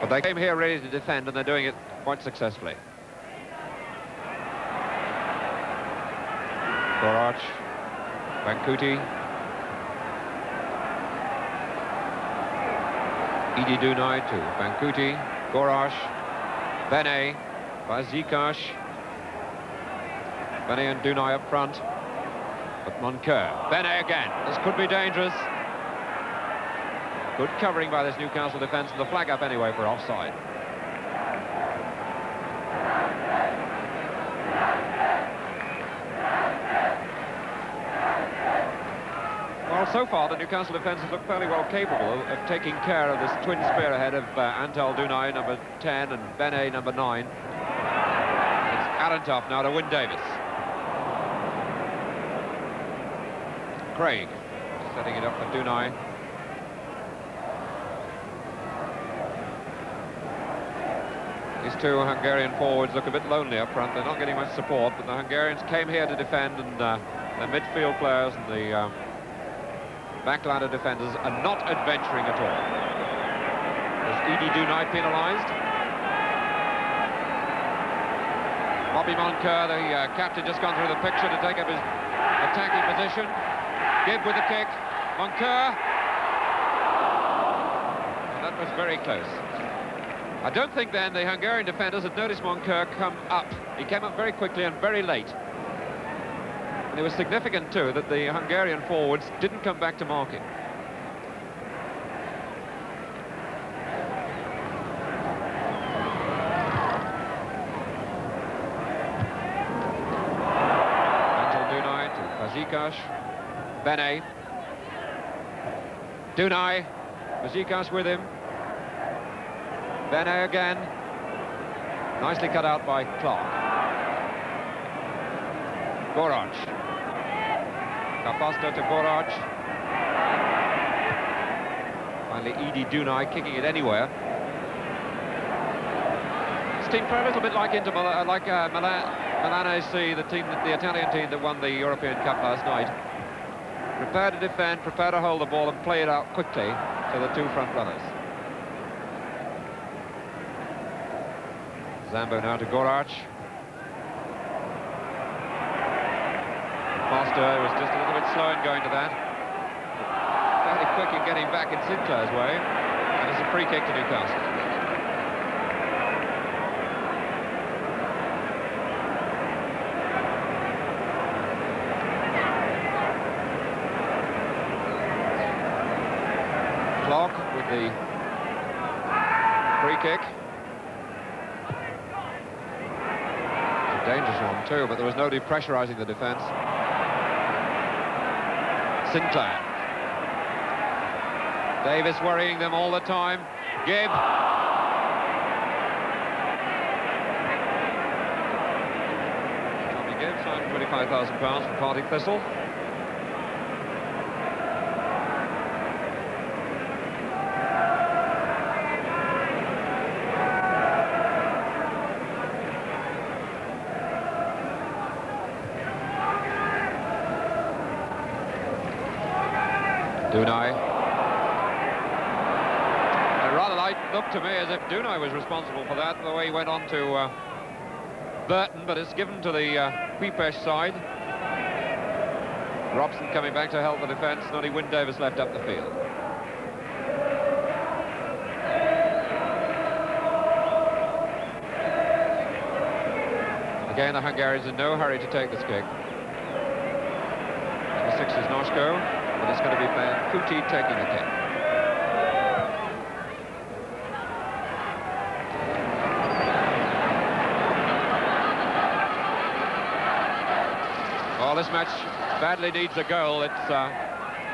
But they came here ready to defend, and they're doing it quite successfully. Gorach, Bankuti, Idi Dunai to Bankuti, Gorach, Bene, Vazikash, Bene and Dunai up front. But Moncur, Bene again. This could be dangerous. Good covering by this Newcastle defence, and the flag up anyway for offside. Well, so far the Newcastle defence has looked fairly well capable of taking care of this twin spearhead of Antal Dunai, number 10, and Bene, number 9. It's Arentoft now to win Davis. Craig setting it up for Dunai. These two Hungarian forwards look a bit lonely up front. They're not getting much support, but the Hungarians came here to defend, and their midfield players and the backline of defenders are not adventuring at all. Is Idi Dunai penalised? Bobby Moncur, the captain, just gone through the picture to take up his attacking position. Gibb with the kick, Moncur. And that was very close. I don't think then the Hungarian defenders had noticed Moncur come up. He came up very quickly and very late. And it was significant too that the Hungarian forwards didn't come back to mark him. Antal Dunai to Vazikash. Bene. Dunai. Vazikash with him. Bene again. Nicely cut out by Clark. Goraj. Capasto to Goraj. Finally, Edi Dunai kicking it anywhere. This team play a little bit like Inter Milan, Milan AC, the Italian team that won the European Cup last night. Prepare to defend, prepare to hold the ball and play it out quickly to the two front runners. Zambo now to Goraj. Foster was just a little bit slow in going to that. Fairly quick in getting back in Sinclair's way. And it's a free kick to Newcastle. Clark with the free kick. A dangerous one too, but there was nobody pressurising the defence. Sinclair. Davis worrying them all the time. Gibb. Tommy Gibb signed £25,000 from Partick Thistle. Dunai. It rather looked to me as if Dunai was responsible for that, the way he went on to Burton, but it's given to the Ujpest side. Robson coming back to help the defence, Noddy Wyn Davis left up the field. Again, the Hungarians in no hurry to take this kick. Number 6 is Noshko. But it's going to be Kuti taking the kick. Well, this match badly needs a goal. It's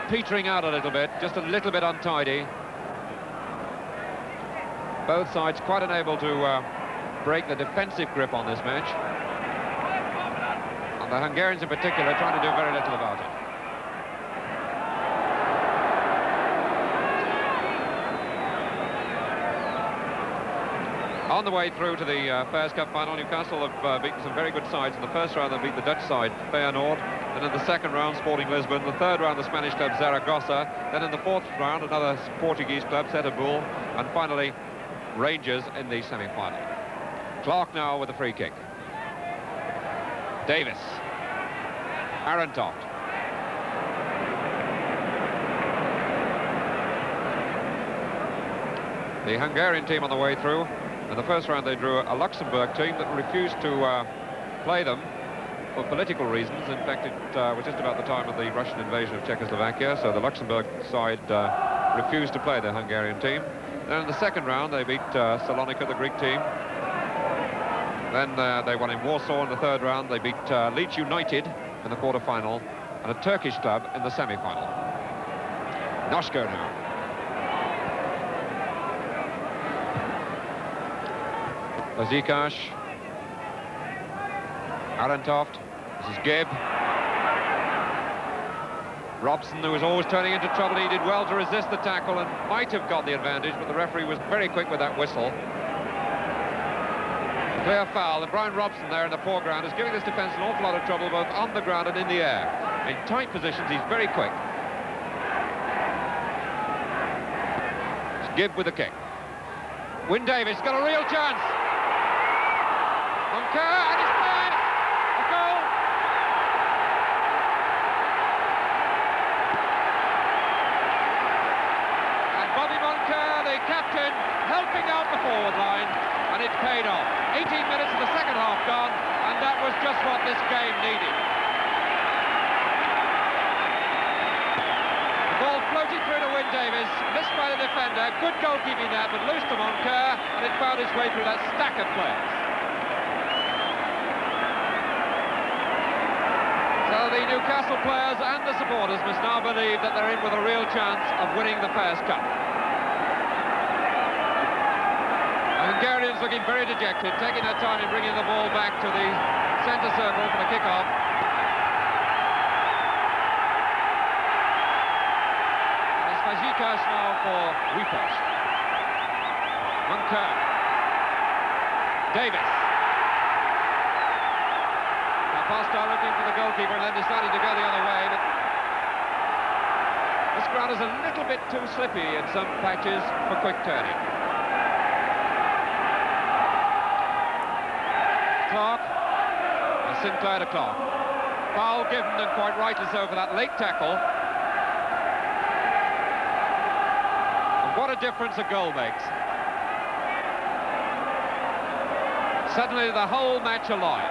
petering out a little bit, just a little bit untidy. Both sides quite unable to break the defensive grip on this match. And the Hungarians in particular trying to do very little about it. On the way through to the Fairs Cup final, Newcastle have beaten some very good sides. In the first round, they beat the Dutch side, Feyenoord. Then in the second round, Sporting Lisbon. The third round, the Spanish club, Zaragoza. Then in the fourth round, another Portuguese club, Setúbal. And finally, Rangers in the semi-final. Clark now with the free kick. Davis. Arentoft. The Hungarian team on the way through. In the first round, they drew a Luxembourg team that refused to play them for political reasons. In fact, it was just about the time of the Russian invasion of Czechoslovakia, so the Luxembourg side refused to play the Hungarian team. Then in the second round, they beat Salonika, the Greek team. Then they won in Warsaw in the third round. They beat Leeds United in the quarter-final and a Turkish club in the semi-final. Noshko now. Ozikash. Arentoft. This is Gibb. Robson, who was always turning into trouble, he did well to resist the tackle and might have got the advantage, but the referee was very quick with that whistle. Clear foul, and Brian Robson there in the foreground is giving this defence an awful lot of trouble both on the ground and in the air. In tight positions, he's very quick. It's Gibb with the kick. Wyn Davis got a real chance. Moncur, and it's there! A goal! And Bobby Moncur, the captain, helping out the forward line, and it paid off. 18 minutes of the second half gone, and that was just what this game needed. The ball floated through to Wyn Davis, missed by the defender, good goalkeeping there, but loose to Moncur, and it found its way through that stack of players. So the Newcastle players and the supporters must now believe that they're in with a real chance of winning the Fairs Cup. And Hungarians looking very dejected, taking their time in bringing the ball back to the centre circle for the kick-off. And it's Vazikash now for Ujpest. Munker. Davis. Now Partida looking for the goalkeeper and then decided to go the other way, but this ground is a little bit too slippy in some patches for quick turning. Clark, and Sinclair to Clark. Foul given, and quite rightly so, for that late tackle. And what a difference a goal makes. Suddenly the whole match alive.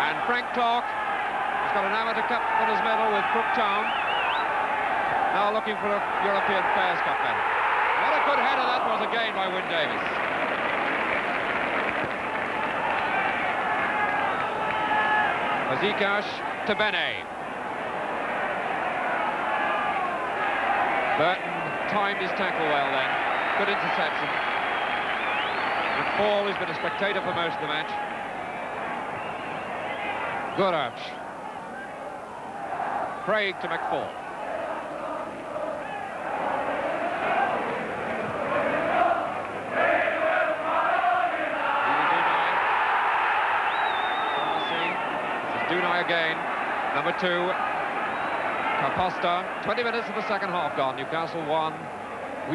And Frank Clark has got an amateur cup winners medal with Crook Town. Now looking for a European Fairs Cup medal. What a good header that was again by Wyn Davies. Vazikash to Bene. Burton timed his tackle well then. Good interception. McFall has been a spectator for most of the match. Good arch. Craig to McFall. Dunai again, number 2, Partida. 20 minutes of the second half gone. Newcastle 1,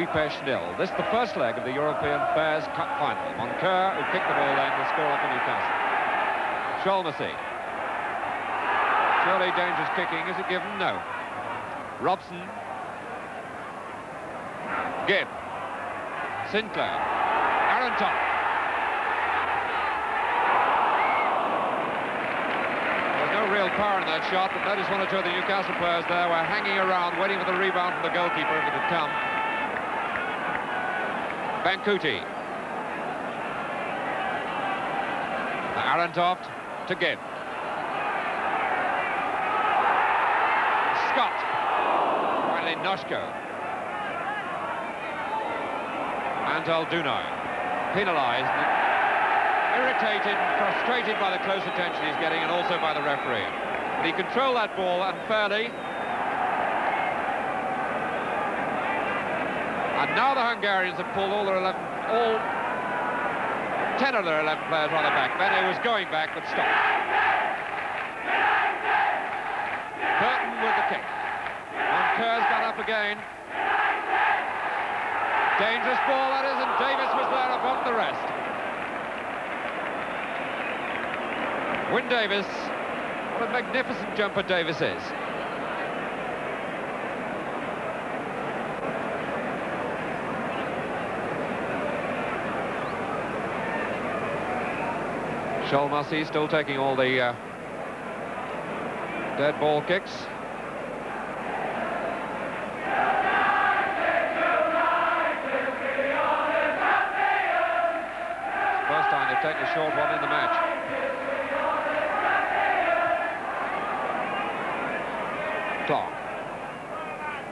Ujpest 0. This is the first leg of the European Fairs Cup final. Munker, who kicked the ball then, will score up for Newcastle. Sholmesy. Surely dangerous kicking. Is it given? No. Robson. Gibb. Sinclair. Aronton. Real power in that shot, but notice one or two of the Newcastle players there were hanging around waiting for the rebound from the goalkeeper if it had come. Bankuti. Arontoft to Gibb. Scott. Finally Noshko. Antal Dunai. Penalised. Irritated and frustrated by the close attention he's getting and also by the referee. But he controlled that ball unfairly. And now the Hungarians have pulled all 10 of their 11 players rather back. Bene was going back but stopped. Burton with the kick. Monteur's got up again. Dangerous ball that is, and Davis was there above the rest. Wyn Davies, what a magnificent jumper Davis is. Sholmesy still taking all the dead ball kicks. First time they've taken a short one in the match. Clark.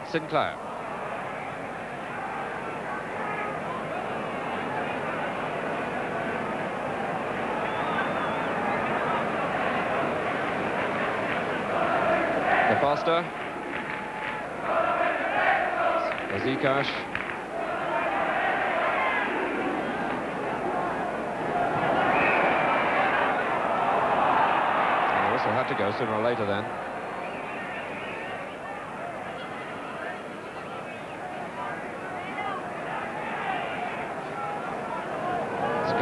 Sinclair. Partida. Vazikash. The whistle had to go sooner or later then.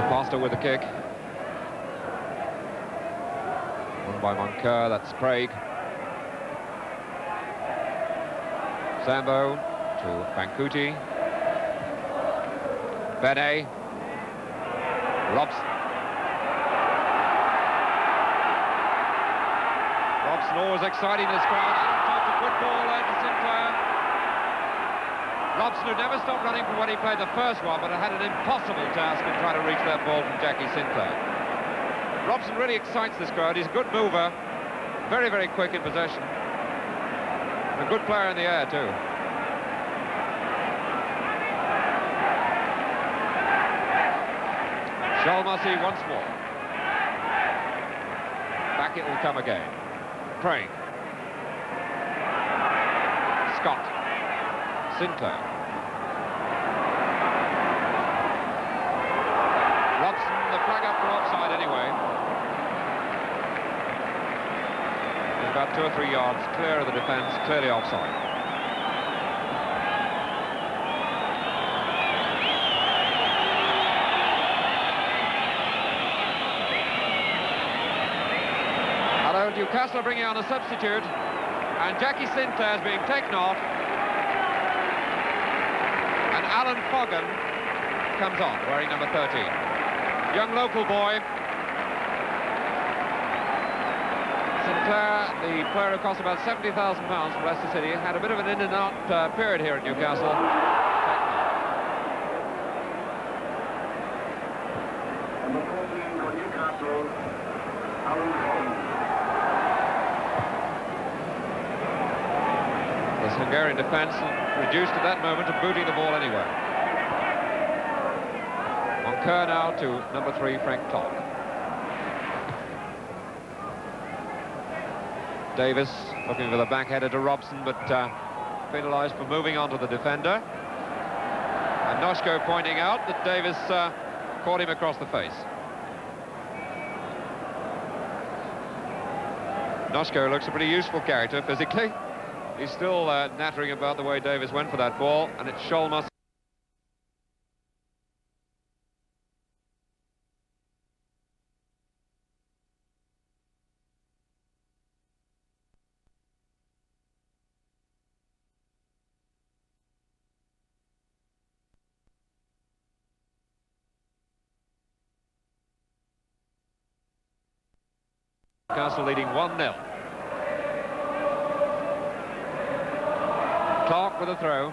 Partida with the kick. Won by Munker, that's Craig. Zambo to Bankuti. Bene. Robson. Robson always exciting this crowd. Top of good ball there to Sinclair. Robson, who never stopped running from when he played the first one, but had an impossible task in trying to reach that ball from Jackie Sinclair. Robson really excites this crowd. He's a good mover, very, very quick in possession. A good player in the air, too. Shalmasi once more. Back it will come again. Craig. Scott. Sinclair. Robson, the flag up for offside anyway. He's about 2 or 3 yards clear of the defence, clearly offside. Newcastle bringing on a substitute, and Jackie Sinclair's being taken off, and Alan Foggan comes on, wearing number 13. Young local boy. Sinclair, the player who cost about £70,000 for Leicester City, had a bit of an in and out period here at Newcastle. Hungarian defence reduced at that moment to booting the ball anyway. On Kerr now to number 3, Frank Clark. Davis looking for the backheader to Robson, but penalised for moving on to the defender. And Noshko pointing out that Davis caught him across the face. Noshko looks a pretty useful character physically. He's still nattering about the way Davis went for that ball, and it's Shalmasi. Newcastle leading 1-0. Clark with a throw.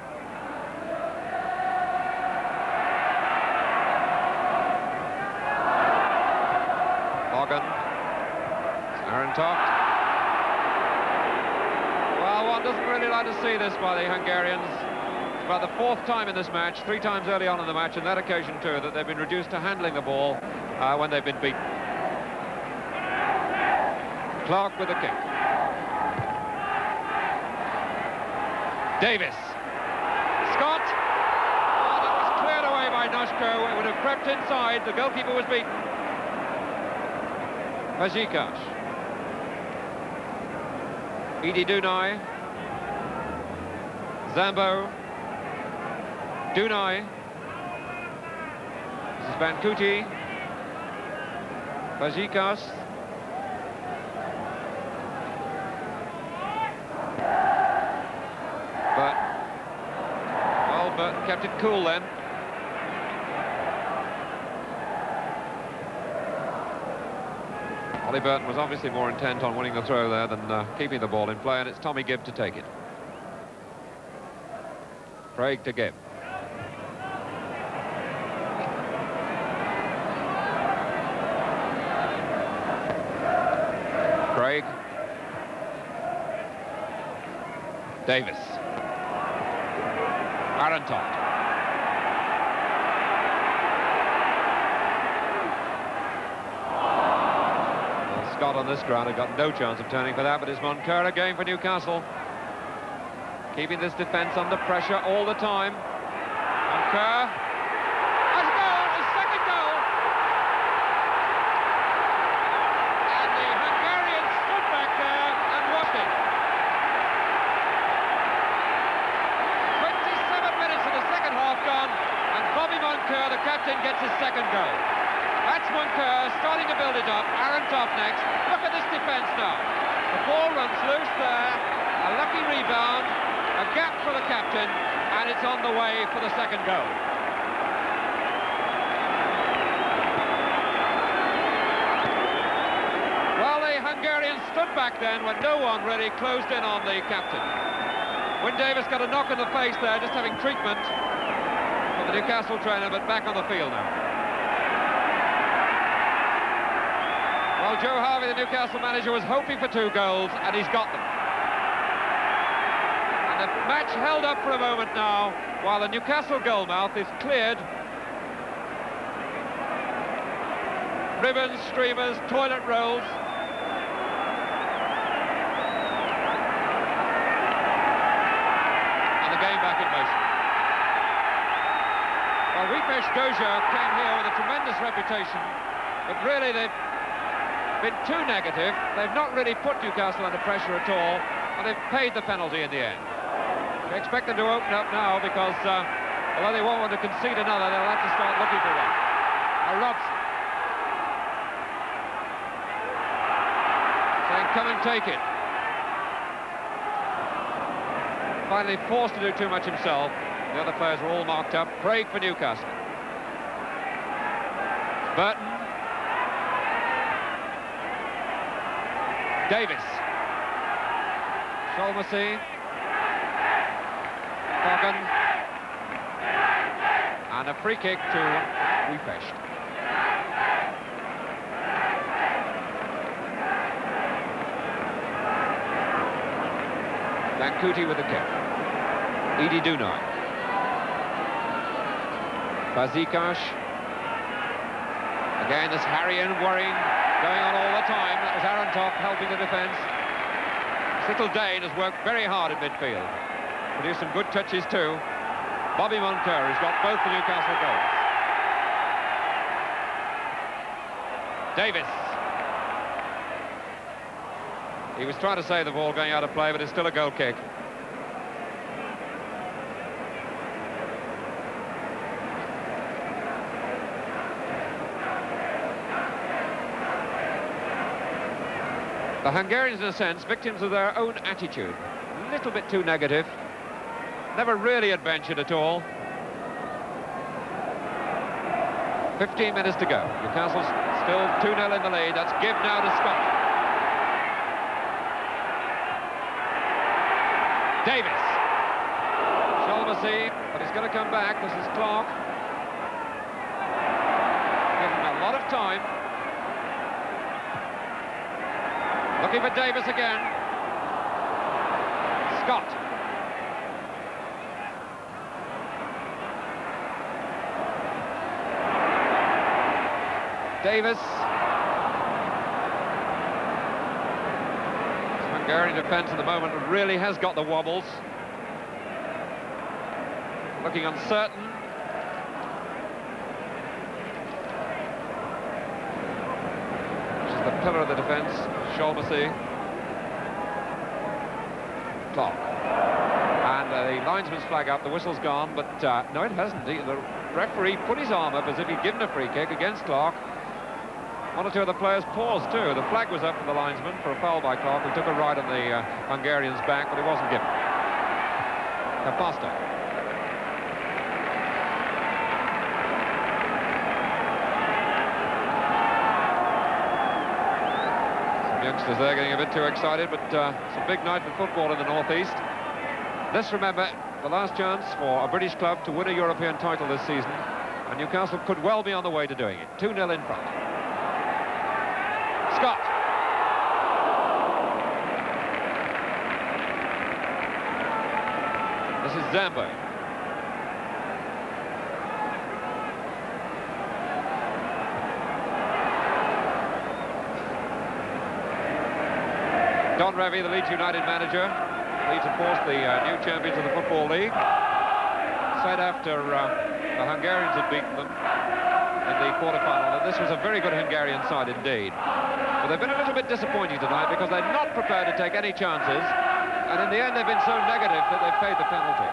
Foggan. Aaron Toft. Well, one doesn't really like to see this by the Hungarians. It's about the 4th time in this match, 3 times early on in the match, and that occasion too, that they've been reduced to handling the ball when they've been beaten. Clark with a kick. Davis. Scott. Oh, that was cleared away by Noshko. It would have crept inside. The goalkeeper was beaten. Vazikash. Edi Dunai. Zambo. Dunai. This is Bankuti. Vazikash. But kept it cool then. Ollie Burton was obviously more intent on winning the throw there than keeping the ball in play, and it's Tommy Gibb to take it. Craig to Gibb. Craig. Davis. Aaron Toft. Well, Scott on this ground had got no chance of turning for that, but it's Moncur again for Newcastle. Keeping this defence under pressure all the time. Moncur. Has a goal, his second goal. And the Hungarians stood back there and watched it. 27 minutes of the second half gone, and Bobby Moncur, the captain, gets his second goal. That's Moncur starting to build it up. Aaron Toft next. Look at this defence now. The ball runs loose there. A lucky rebound. A gap for the captain, and it's on the way for the second goal. Well, the Hungarians stood back then when no one really closed in on the captain. Wyn Davies got a knock in the face there, just having treatment from the Newcastle trainer, but back on the field now. Well, Joe Harvey, the Newcastle manager, was hoping for 2 goals, and he's got them. The match held up for a moment now, while the Newcastle goalmouth is cleared ribbons, streamers, toilet rolls. And the game back in motion. Well, Ujpest came here with a tremendous reputation, but really they've been too negative. They've not really put Newcastle under pressure at all, and they've paid the penalty in the end. We expect them to open up now because although they won't want to concede another, they'll have to start looking for one. Now Robson saying, come and take it. Finally forced to do too much himself. The other players were all marked up. Craig for Newcastle. Burton. Davis. Sholmesy. Cogan. And a free kick to Ujpest. Bankuti with the kick. Edie Dunai. Bazikash. Again, this harrying, worrying, going on all the time. That was Arantov helping the defence. Little Dane has worked very hard in midfield. Produced some good touches too. Bobby Moncur has got both the Newcastle goals. Davis. He was trying to save the ball going out of play, but it's still a goal kick. The Hungarians, in a sense, victims of their own attitude. A little bit too negative. Never really adventured at all. 15 minutes to go. Newcastle's still 2-0 in the lead. That's give now to Scott. Davis. Sholmesy, but he's going to come back. This is Clark. Given a lot of time. Looking for Davis again. Scott. Davis. Hungarian defence at the moment really has got the wobbles. Looking uncertain. Which is the pillar of the defence. Sholmesy. Clark. And the linesman's flag up, the whistle's gone, but no, it hasn't. The referee put his arm up as if he'd given a free kick against Clark. One or two of the players paused too. The flag was up for the linesman for a foul by Clark, who took a ride on the Hungarian's back, but it wasn't given. Capasta. Youngsters there getting a bit too excited, but it's a big night for football in the northeast. Let's remember the last chance for a British club to win a European title this season, and Newcastle could well be on the way to doing it. 2-0 in front. Scott. This is Zambo. Don Revie, the Leeds United manager. Leeds, of course, the new champions of the Football League. Said after the Hungarians had beaten them in the quarter-final that this was a very good Hungarian side indeed. But they've been a little bit disappointing tonight because they're not prepared to take any chances, and in the end they've been so negative that they've paid the penalty.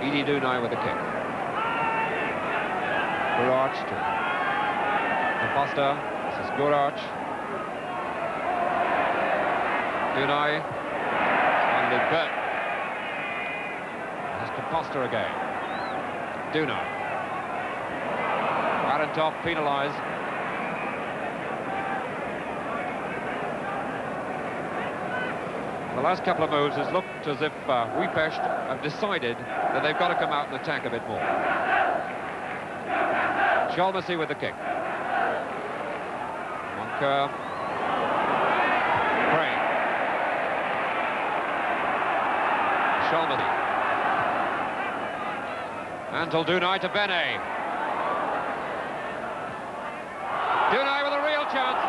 Edie Dunai with a kick. Gurach to Costa. This is Gurach. Dunai. And Burton. That's Costa again. Dunai. Arantov penalised. The last couple of moves has looked as if Ujpest have decided that they've got to come out and attack a bit more. Sholmesy with the kick. Moncur. Craig. Shalmany. Until Dunai to Bene. Dunai with a real chance.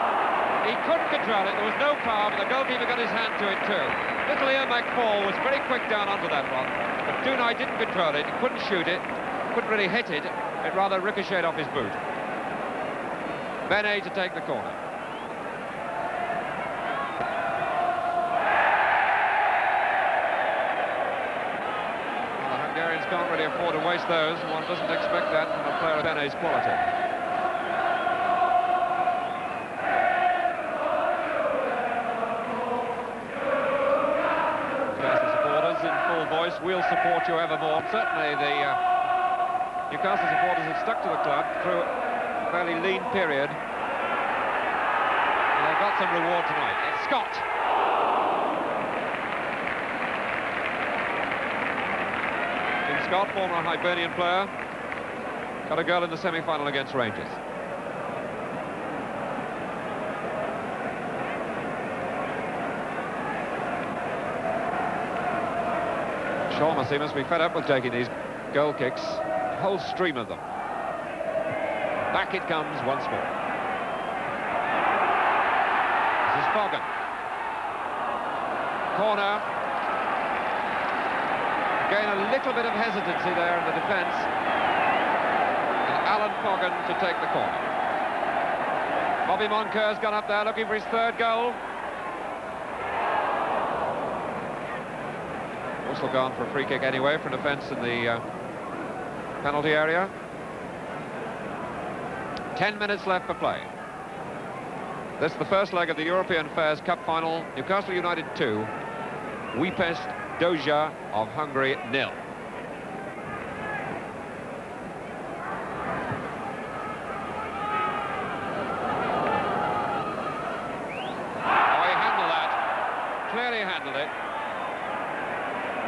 He couldn't control it. There was no power, but the goalkeeper got his hand to it too. Little Ian McFall was very quick down onto that one, but Dunai didn't control it. He couldn't shoot it, couldn't really hit it. It rather ricocheted off his boot. Bene to take the corner. Well, the Hungarians can't really afford to waste those, and one doesn't expect that from a player of Bene's quality. We'll support you evermore. Certainly the Newcastle supporters have stuck to the club through a fairly lean period. And they've got some reward tonight. It's Scott. Tim Scott, former Hibernian player, got a goal in the semi-final against Rangers. Shaughnessy must be fed up with taking these goal kicks, a whole stream of them. Back it comes once more. This is Fogan. Corner. Again, a little bit of hesitancy there in the defence. And Alan Fogan to take the corner. Bobby Moncur's gone up there looking for his third goal. Also gone for a free kick anyway for an offence in the penalty area. 10 minutes left for play. This is the first leg of the European Fairs Cup final. Newcastle United 2, Ujpest Doja of Hungary 0. Oh, he handled that. Clearly handled it.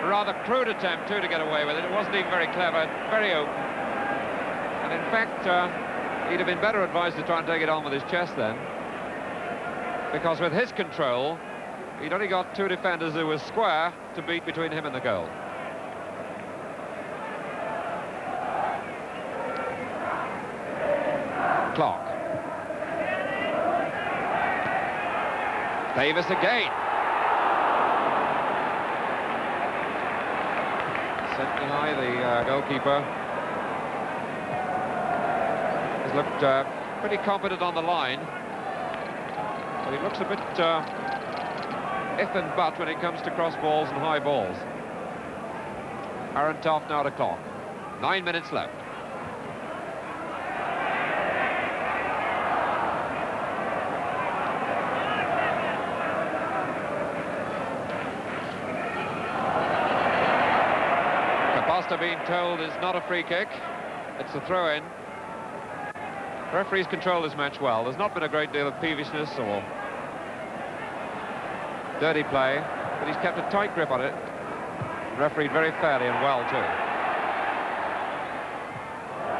A rather crude attempt too to get away with it. It wasn't even very clever, very open. And in fact, he'd have been better advised to try and take it on with his chest then, because with his control, he'd only got two defenders who were square to beat between him and the goal. Clark. Davis again. Sent behind the goalkeeper. He's looked pretty confident on the line, but he looks a bit if and but when it comes to cross balls and high balls. Aaron Toft now to Clark. 9 minutes left. Costa being told is not a free kick, it's a throw-in. Referees control this match well. There's not been a great deal of peevishness or dirty play, but he's kept a tight grip on it. Refereed very fairly and well too.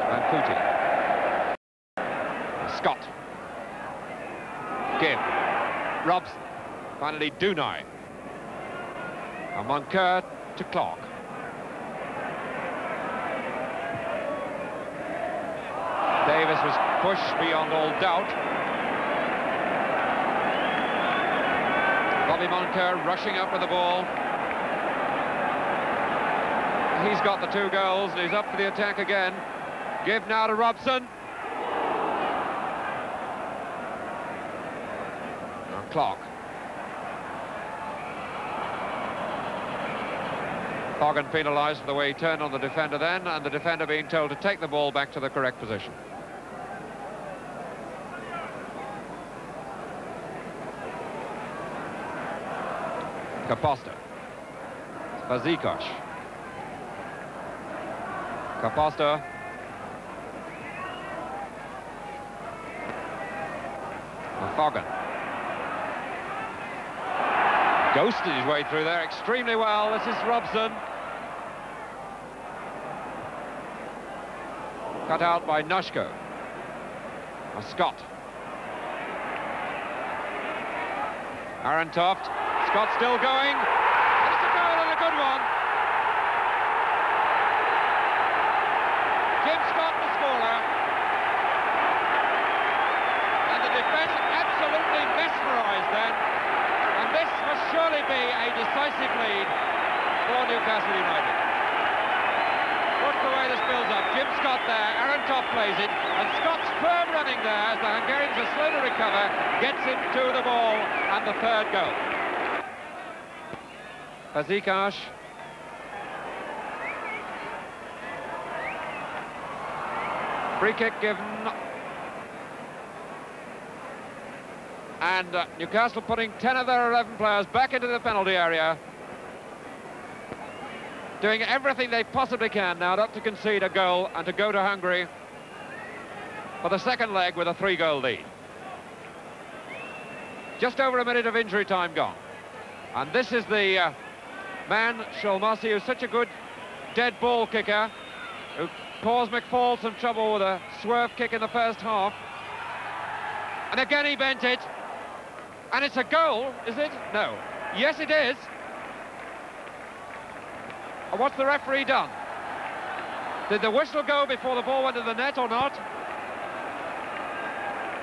And Kuti. Scott. Gibb. Robson. Finally Dunai. And Moncur to Clark. Davis was pushed beyond all doubt. Bobby Moncur rushing up with the ball. He's got the two goals and he's up for the attack again. Give now to Robson. Now Clark. Fogan penalised for the way he turned on the defender then, and the defender being told to take the ball back to the correct position. Costa. Fazikosh. Costa. Fogan. Ghosted his way through there extremely well. This is Robson. Cut out by Nushko. Now Scott. Aaron Toft. Scott still going. It's a goal and a good one. for Newcastle United. Look the way this builds up. Jim Scott there, Aaron Topp plays it, and Scott's firm running there as the Hungarians are slow to recover, gets him to the ball, and the third goal. Fazekas. Free kick given. And Newcastle putting 10 of their 11 players back into the penalty area. Doing everything they possibly can now not to concede a goal and to go to Hungary for the second leg with a 3-goal lead. Just over a minute of injury time gone. And this is the man, Sholmasi, who's such a good dead ball kicker, who caused McFall some trouble with a swerve kick in the first half. And again he bent it. And it's a goal, is it? No. Yes, it is. And what's the referee done? Did the whistle go before the ball went to the net or not?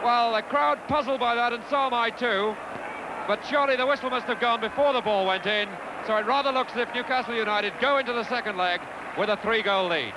Well, the crowd puzzled by that, and so am I too. But surely the whistle must have gone before the ball went in. So it rather looks as if Newcastle United go into the second leg with a 3-goal lead.